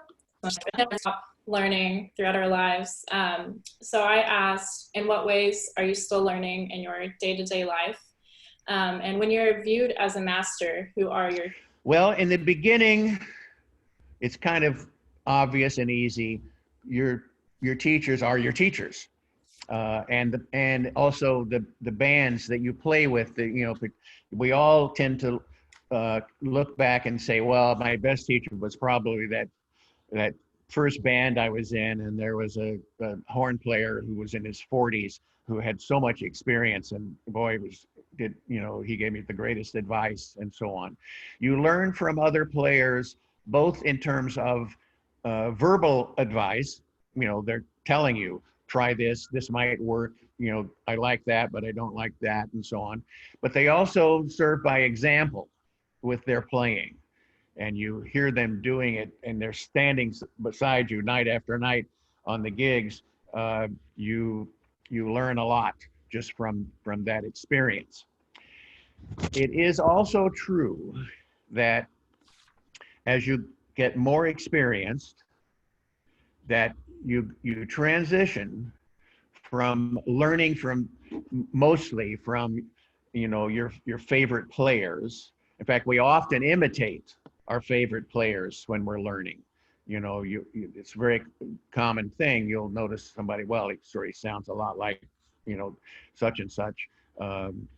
Learning throughout our lives. So I asked, in what ways are you still learning in your day-to-day life? And when you're viewed as a master, who are your... Well, in the beginning, it's kind of obvious and easy. Your teachers are your teachers. And also the bands that you play with, we all tend to look back and say, well, my best teacher was probably that first band I was in, and there was a horn player who was in his 40s who had so much experience, and boy, he gave me the greatest advice and so on. You learn from other players, both in terms of verbal advice, they're telling you, try this might work, I like that, but I don't like that, and so on. But they also serve by example with their playing. And you hear them doing it, and they're standing beside you night after night on the gigs. You learn a lot just from that experience. It is also true that as you get more experienced, that you transition from learning mostly from your favorite players. In fact, we often imitate our favorite players when we're learning. It's a very common thing. You'll notice somebody, well, he sounds a lot like, such and such, and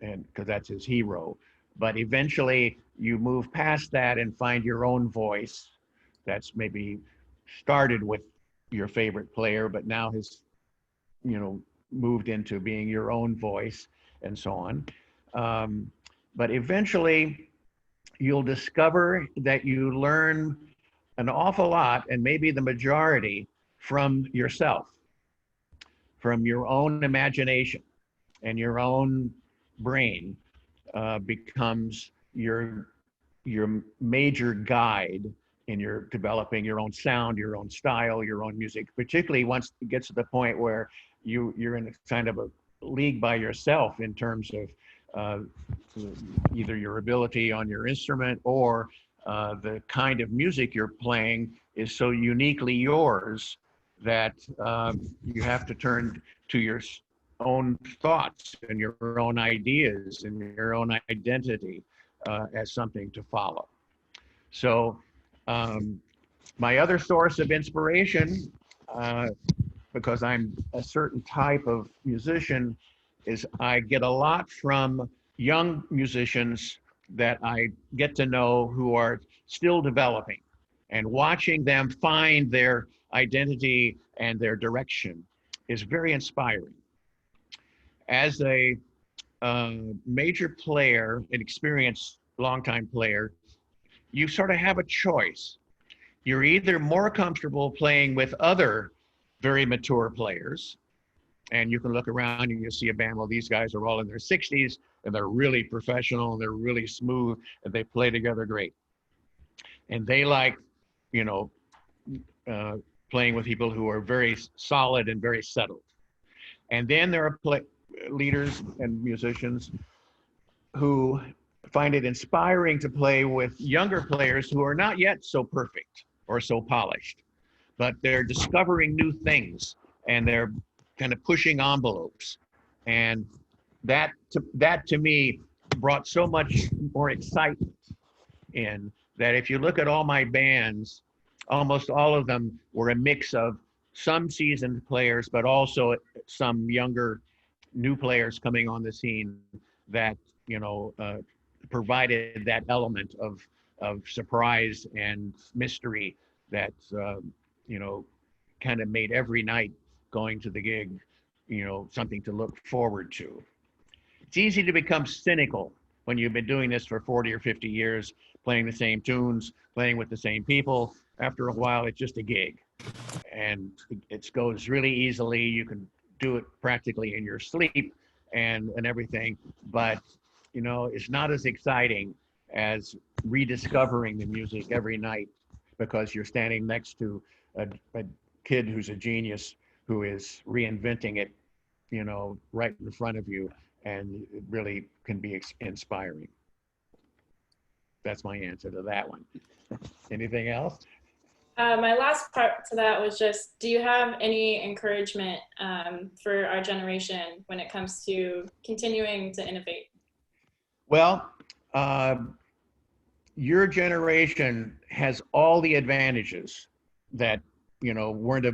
because that's his hero. But eventually you move past that and find your own voice that's maybe started with your favorite player, but now has, moved into being your own voice and so on. But eventually you'll discover that you learn an awful lot, and maybe the majority, from yourself, from your own imagination, and your own brain becomes your major guide in your developing your own sound, your own style, your own music, particularly once it gets to the point where you're in kind of a league by yourself in terms either your ability on your instrument or the kind of music you're playing is so uniquely yours that you have to turn to your own thoughts and your own ideas and your own identity as something to follow. So my other source of inspiration, because I'm a certain type of musician, is I get a lot from young musicians that I get to know who are still developing, and watching them find their identity and their direction is very inspiring. As a major player, an experienced longtime player, you sort of have a choice. You're either more comfortable playing with other very mature players, and you can look around and you see a band, well, these guys are all in their 60s and they're really professional and they're really smooth and they play together great. And they like, you know, playing with people who are very solid and very settled. And then there are leaders and musicians who find it inspiring to play with younger players who are not yet so perfect or so polished, but they're discovering new things and they're kind of pushing envelopes. And that to me brought so much more excitement in that. If you look at all my bands, almost all of them were a mix of some seasoned players, but also some younger new players coming on the scene that, you know, provided that element of surprise and mystery that, you know, kind of made every night going to the gig, you know, something to look forward to. It's easy to become cynical when you've been doing this for 40 or 50 years, playing the same tunes, playing with the same people. After a while, it's just a gig. And it goes really easily. You can do it practically in your sleep and everything. But, you know, it's not as exciting as rediscovering the music every night, because you're standing next to a kid who's a genius who is reinventing it, you know, right in front of you, and it really can be inspiring. That's my answer to that one. Anything else? My last part to that was just, do you have any encouragement for our generation when it comes to continuing to innovate? Well, your generation has all the advantages that, you know, weren't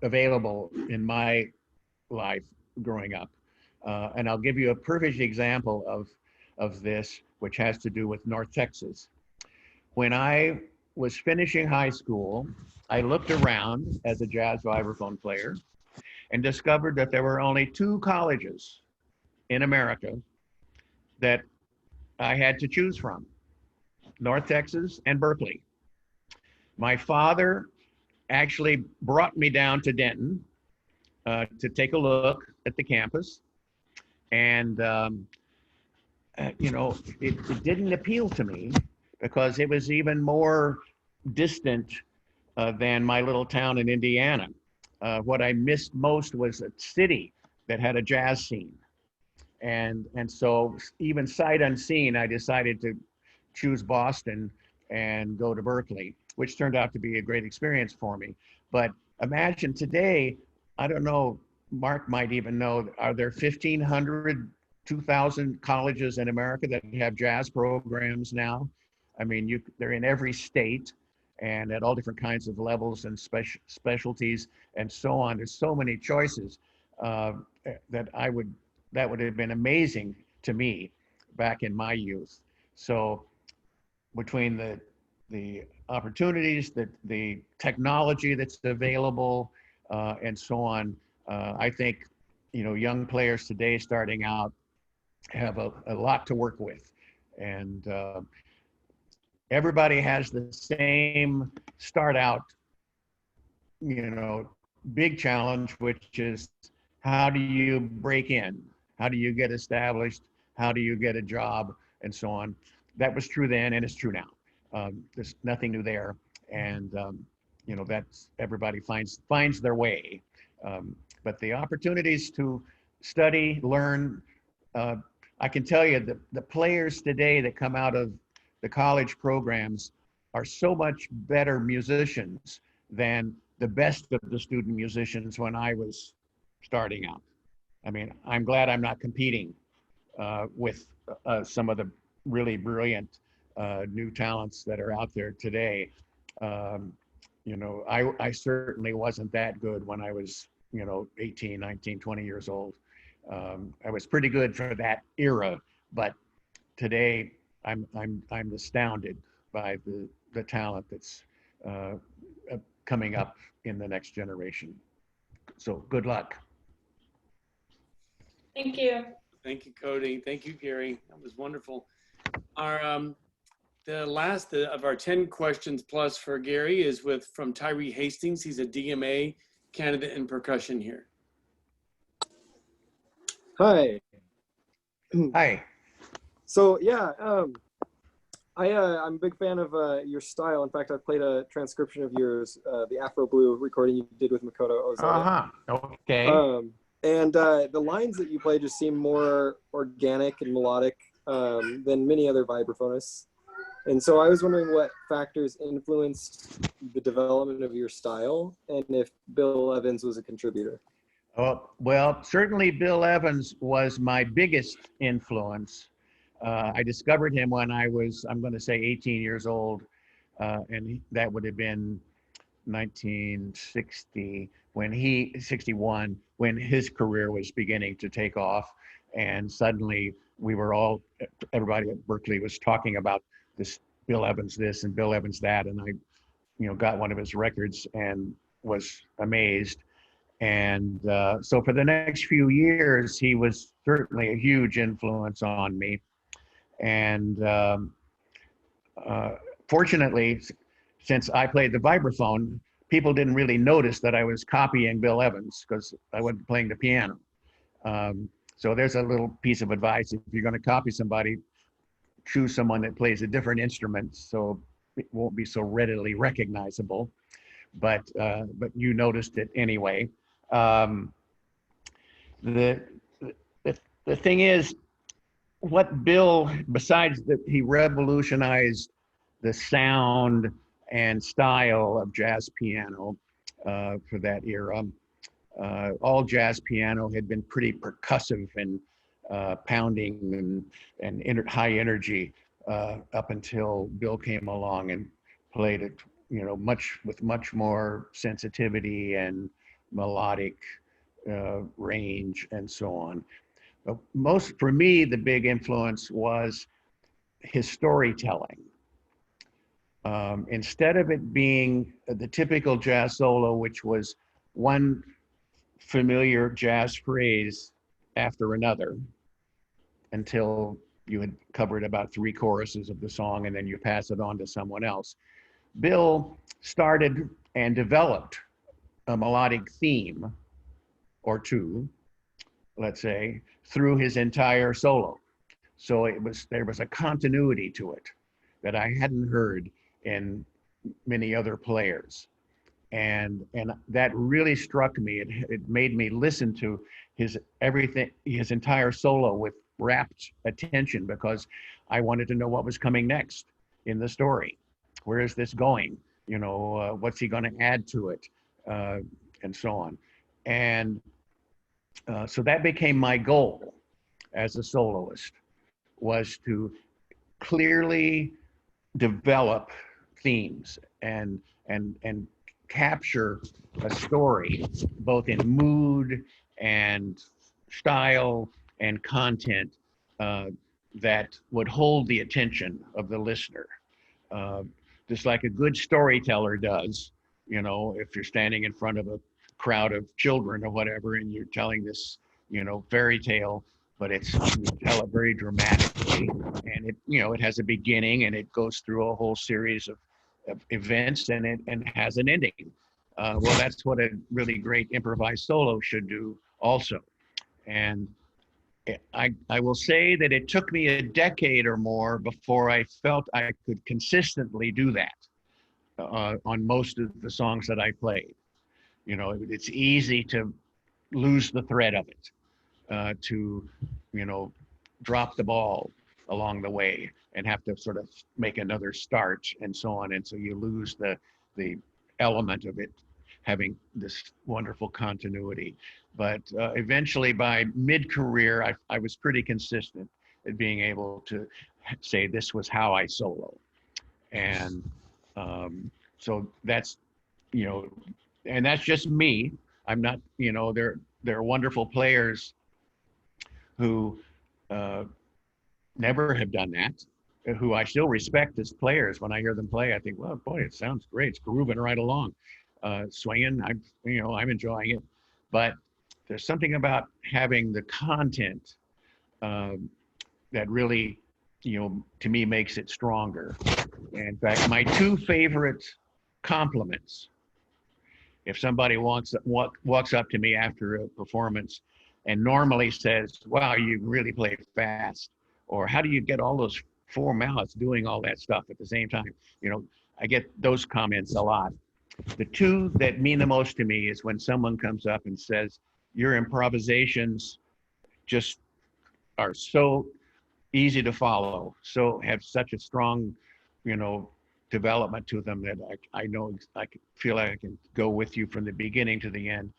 available in my life growing up. And I'll give you a perfect example of this, which has to do with North Texas. When I was finishing high school, I looked around as a jazz vibraphone player and discovered that there were only 2 colleges in America that I had to choose from: North Texas and Berkeley. My father actually brought me down to Denton to take a look at the campus. And, you know, it didn't appeal to me because it was even more distant than my little town in Indiana. What I missed most was a city that had a jazz scene. And so even sight unseen, I decided to choose Boston and go to Berkeley, which turned out to be a great experience for me. But imagine today, I don't know, Mark might even know, are there 1,500, 2,000 colleges in America that have jazz programs now? I mean, they're in every state and at all different kinds of levels and specialties and so on. There's so many choices that would have been amazing to me back in my youth. So between the opportunities, the technology that's available, and so on, I think, you know, young players today starting out have a lot to work with. And everybody has the same start out, you know, big challenge, which is, how do you break in? How do you get established? How do you get a job? And so on. That was true then, and it's true now. There's nothing new there. And, you know, that's, everybody finds their way. But the opportunities to study, learn, I can tell you that the players today that come out of the college programs are so much better musicians than the best of the student musicians when I was starting out. I mean, I'm glad I'm not competing with some of the really brilliant new talents that are out there today. You know, I certainly wasn't that good when I was, you know, 18, 19, 20 years old. I was pretty good for that era, but today I'm astounded by the talent that's coming up in the next generation. So good luck. Thank you. Thank you, Kodi. Thank you, Gary. That was wonderful. Our the last of our 10 questions plus for Gary is from Tyree Hastings. He's a DMA candidate in percussion here. Hi. Hi. So yeah, I'm a big fan of your style. In fact, I played a transcription of yours, the Afro Blue recording you did with Makoto Ozai. Okay. And the lines that you play just seem more organic and melodic than many other vibraphonists. And so I was wondering what factors influenced the development of your style, and if Bill Evans was a contributor. Oh, well, certainly Bill Evans was my biggest influence. I discovered him when I was, I'm going to say 18 years old, and that would have been 1960 61, when his career was beginning to take off. And suddenly everybody at Berkeley was talking about this Bill Evans this and Bill Evans that. And I, you know, got one of his records and was amazed. And so for the next few years, he was certainly a huge influence on me. And fortunately, since I played the vibraphone, people didn't really notice that I was copying Bill Evans because I wasn't playing the piano. So there's a little piece of advice. If you're going to copy somebody, choose someone that plays a different instrument so it won't be so readily recognizable. But you noticed it anyway. The thing is, what Bill, besides that he revolutionized the sound and style of jazz piano for that era, all jazz piano had been pretty percussive and pounding and high energy up until Bill came along and played it, you know, with much more sensitivity and melodic range and so on. But for me, the big influence was his storytelling. Instead of it being the typical jazz solo, which was one familiar jazz phrase after another until you had covered about 3 choruses of the song and then you pass it on to someone else, Bill started and developed a melodic theme or two, let's say, through his entire solo. So there was a continuity to it that I hadn't heard in many other players. And that really struck me. It made me listen to his entire solo with rapt attention, because I wanted to know what was coming next in the story. Where is this going? You know, what's he going to add to it? And so on. And so that became my goal as a soloist, was to clearly develop themes and capture a story, both in mood and style and content, that would hold the attention of the listener. Just like a good storyteller does, you know, if you're standing in front of a crowd of children or whatever, and you're telling this, you know, fairy tale, but you tell it very dramatically, and it, you know, it has a beginning and it goes through a whole series of events and has an ending. Well, that's what a really great improvised solo should do also. And I will say that it took me a decade or more before I felt I could consistently do that on most of the songs that I played. You know, it's easy to lose the thread of it, to, you know, drop the ball along the way and have to sort of make another start and so on. And so you lose the element of it having this wonderful continuity. But eventually by mid-career, I was pretty consistent at being able to say this was how I solo. And so that's, you know, and that's just me. I'm not, you know, there are wonderful players who never have done that, who I still respect as players. When I hear them play, I think, well, boy, it sounds great. It's grooving right along, swinging. I'm enjoying it. But there's something about having the content that really, you know, to me makes it stronger. In fact, my two favorite compliments, if somebody walks up to me after a performance and normally says, wow, you really play fast, or how do you get all those four mouths doing all that stuff at the same time? You know, I get those comments a lot. The two that mean the most to me is when someone comes up and says, your improvisations just are so easy to follow, so have such a strong, you know, development to them that I know I feel like I can go with you from the beginning to the end.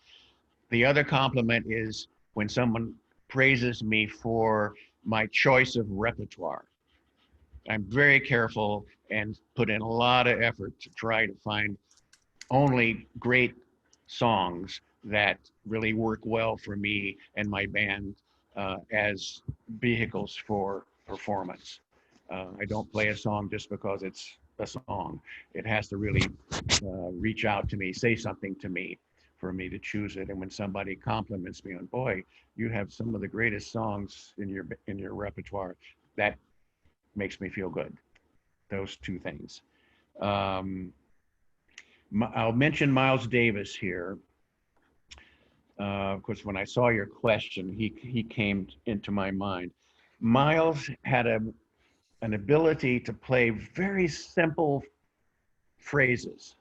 The other compliment is when someone praises me for my choice of repertoire. I'm very careful and put in a lot of effort to try to find only great songs that really work well for me and my band as vehicles for performance. I don't play a song just because it's a song. It has to really reach out to me, say something to me for me to choose it. And when somebody compliments me on, boy, you have some of the greatest songs in your repertoire, that makes me feel good. Those two things. I'll mention Miles Davis here. Of course, when I saw your question, he came into my mind. Miles had an ability to play very simple phrases.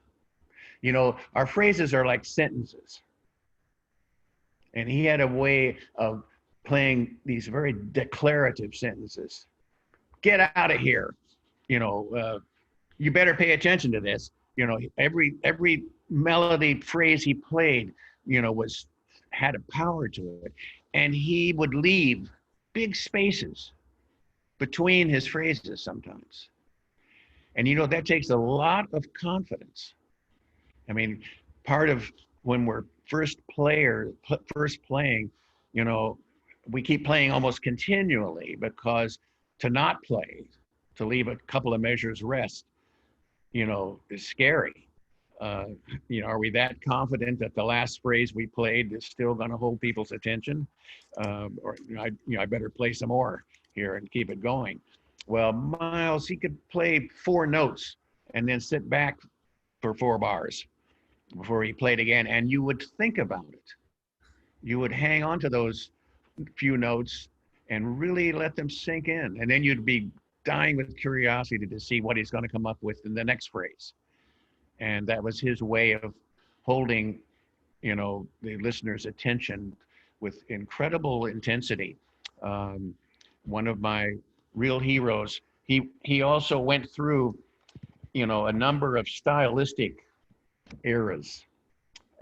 You know, our phrases are like sentences. And he had a way of playing these very declarative sentences. Get out of here. You know, you better pay attention to this. You know, every melody phrase he played, you know, had a power to it. And he would leave big spaces between his phrases sometimes. And, you know, that takes a lot of confidence. I mean, part of when we're first playing, you know, we keep playing almost continually, because to not play, to leave a couple of measures rest, you know, is scary. You know, are we that confident that the last phrase we played is still going to hold people's attention? Or I better play some more here and keep it going. Well, Miles, he could play 4 notes and then sit back for 4 bars before he played again, and you would think about it. You would hang on to those few notes and really let them sink in, and then you'd be dying with curiosity to see what he's going to come up with in the next phrase. And that was his way of holding, you know, the listener's attention with incredible intensity. One of my real heroes. He also went through, you know, a number of stylistic eras,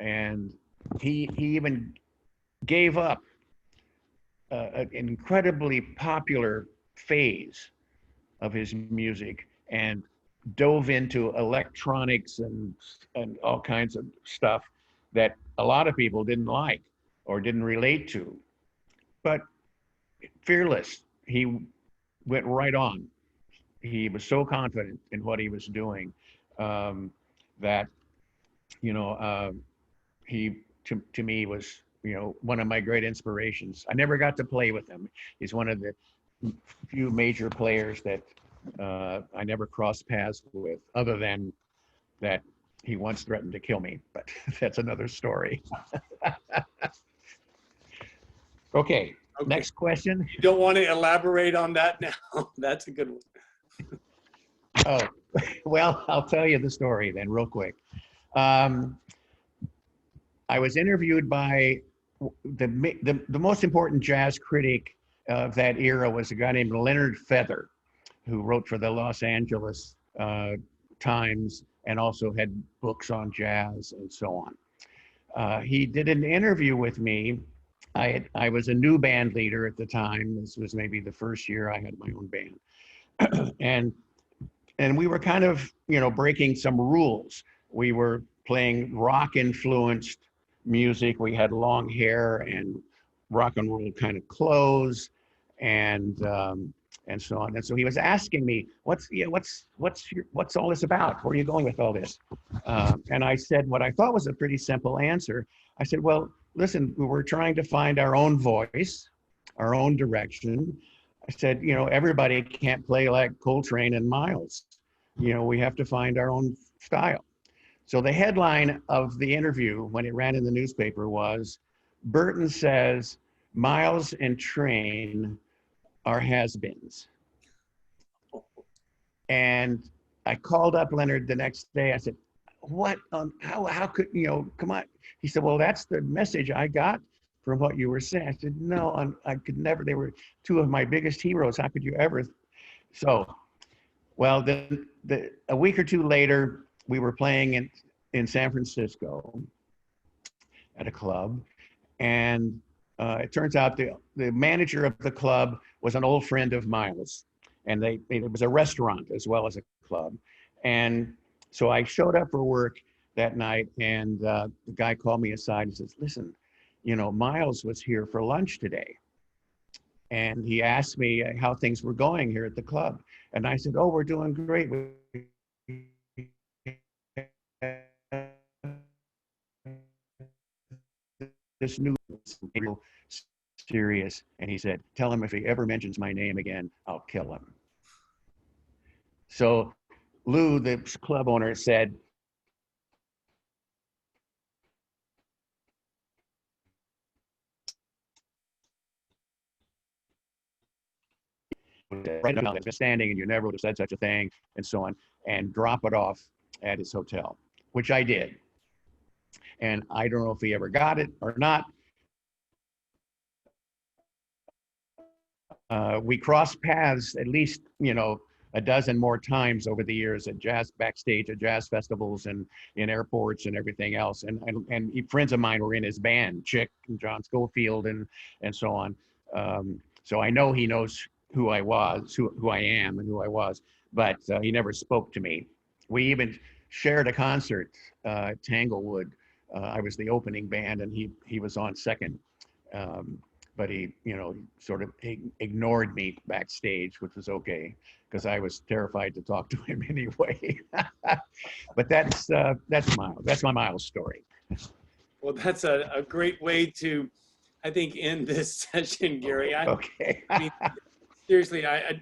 and he even gave up an incredibly popular phase of his music and dove into electronics and all kinds of stuff that a lot of people didn't like or didn't relate to. But fearless, he went right on. He was so confident in what he was doing that, you know, he to me was, you know, one of my great inspirations. I never got to play with him. He's one of the few major players that I never crossed paths with, other than that he once threatened to kill me, but that's another story. Okay, next question. You don't want to elaborate on that now? That's a good one. Oh, well, I'll tell you the story then real quick. I was interviewed by the most important jazz critic of that era was a guy named Leonard Feather, who wrote for the Los Angeles Times and also had books on jazz and so on. He did an interview with me. I was a new band leader at the time. This was maybe the first year I had my own band. and we were kind of, breaking some rules. We were playing rock influenced music. We had long hair and rock and roll kind of clothes and so on. And so he was asking me, what's all this about? Where are you going with all this? And I said what I thought was a pretty simple answer. I said, well, listen, we're trying to find our own voice, our own direction. I said, everybody can't play like Coltrane and Miles. We have to find our own style. So the headline of the interview when it ran in the newspaper was, Burton says, Miles and Train are has-beens. And I called up Leonard the next day. I said, what, how could, come on. He said, well, that's the message I got from what you were saying. I said, no, I could never, they were two of my biggest heroes. How could you ever? So, well, a week or two later, we were playing in San Francisco at a club. And it turns out the manager of the club was an old friend of Miles. And it was a restaurant as well as a club. And so I showed up for work that night, and the guy called me aside and says, listen, Miles was here for lunch today. And he asked me how things were going here at the club. And I said, oh, we're doing great. This new real serious. And he said, tell him if he ever mentions my name again, I'll kill him. So Lou, the club owner, said, right now, it's been standing and you never would have said such a thing, and so on, and drop it off at his hotel, which I did. And I don't know if he ever got it or not. We crossed paths at least, a dozen more times over the years at backstage at jazz festivals and in airports and everything else. And friends of mine were in his band, Chick and John Schofield and so on. So I know he knows who I was, who I am and who I was, but he never spoke to me. We even shared a concert at Tanglewood. I was the opening band and he was on second. But he, sort of ignored me backstage, which was okay, because I was terrified to talk to him anyway. But that's Miles. That's my Miles story. Well, that's a great way to, I think, end this session, Gary. Okay. I mean, seriously, I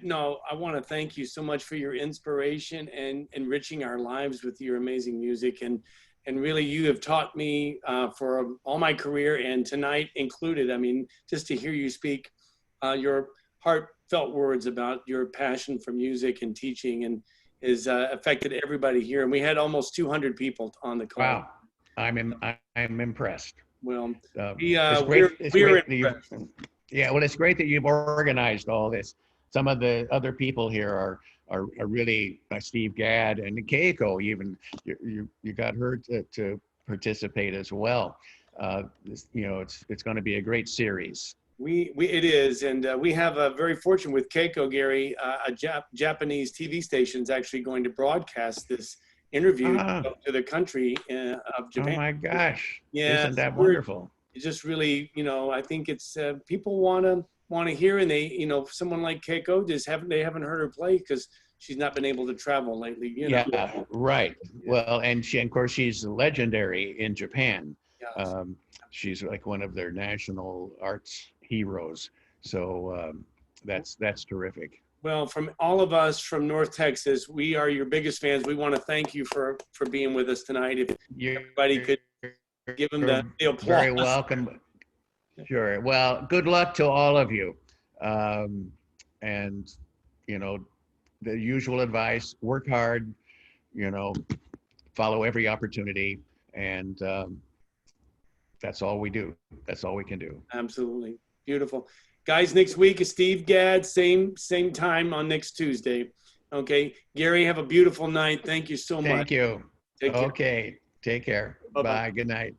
want to thank you so much for your inspiration and enriching our lives with your amazing music. And really, you have taught me for all my career, and tonight included. I mean, just to hear you speak your heartfelt words about your passion for music and teaching, and has affected everybody here. And we had almost 200 people on the call. Wow, I'm impressed. Well, we're impressed. Yeah, well, it's great that you've organized all this. Some of the other people here are really Steve Gadd and Keiko. Even you got her to participate as well. It's going to be a great series. It is, and we have a very fortunate with Keiko, Gary. A Japanese TV station is actually going to broadcast this interview to the country of Japan. Oh my gosh! Yeah, isn't that wonderful? It's just really, I think it's people want to hear, and they, someone like Keiko they haven't heard her play because she's not been able to travel lately. Yeah, right. Well, and of course she's legendary in Japan. Yes. She's like one of their national arts heroes. So that's terrific. Well, from all of us from North Texas, we are your biggest fans. We want to thank you for being with us tonight. If everybody could give them the applause. Very welcome. Sure. Well, good luck to all of you. And, the usual advice, work hard, follow every opportunity. And that's all we do. That's all we can do. Absolutely. Beautiful. Guys, next week is Steve Gadd, same time on next Tuesday. Okay. Gary, have a beautiful night. Thank you so much. Thank you. Take care. Okay. Take care. Bye-bye. Bye. Good night.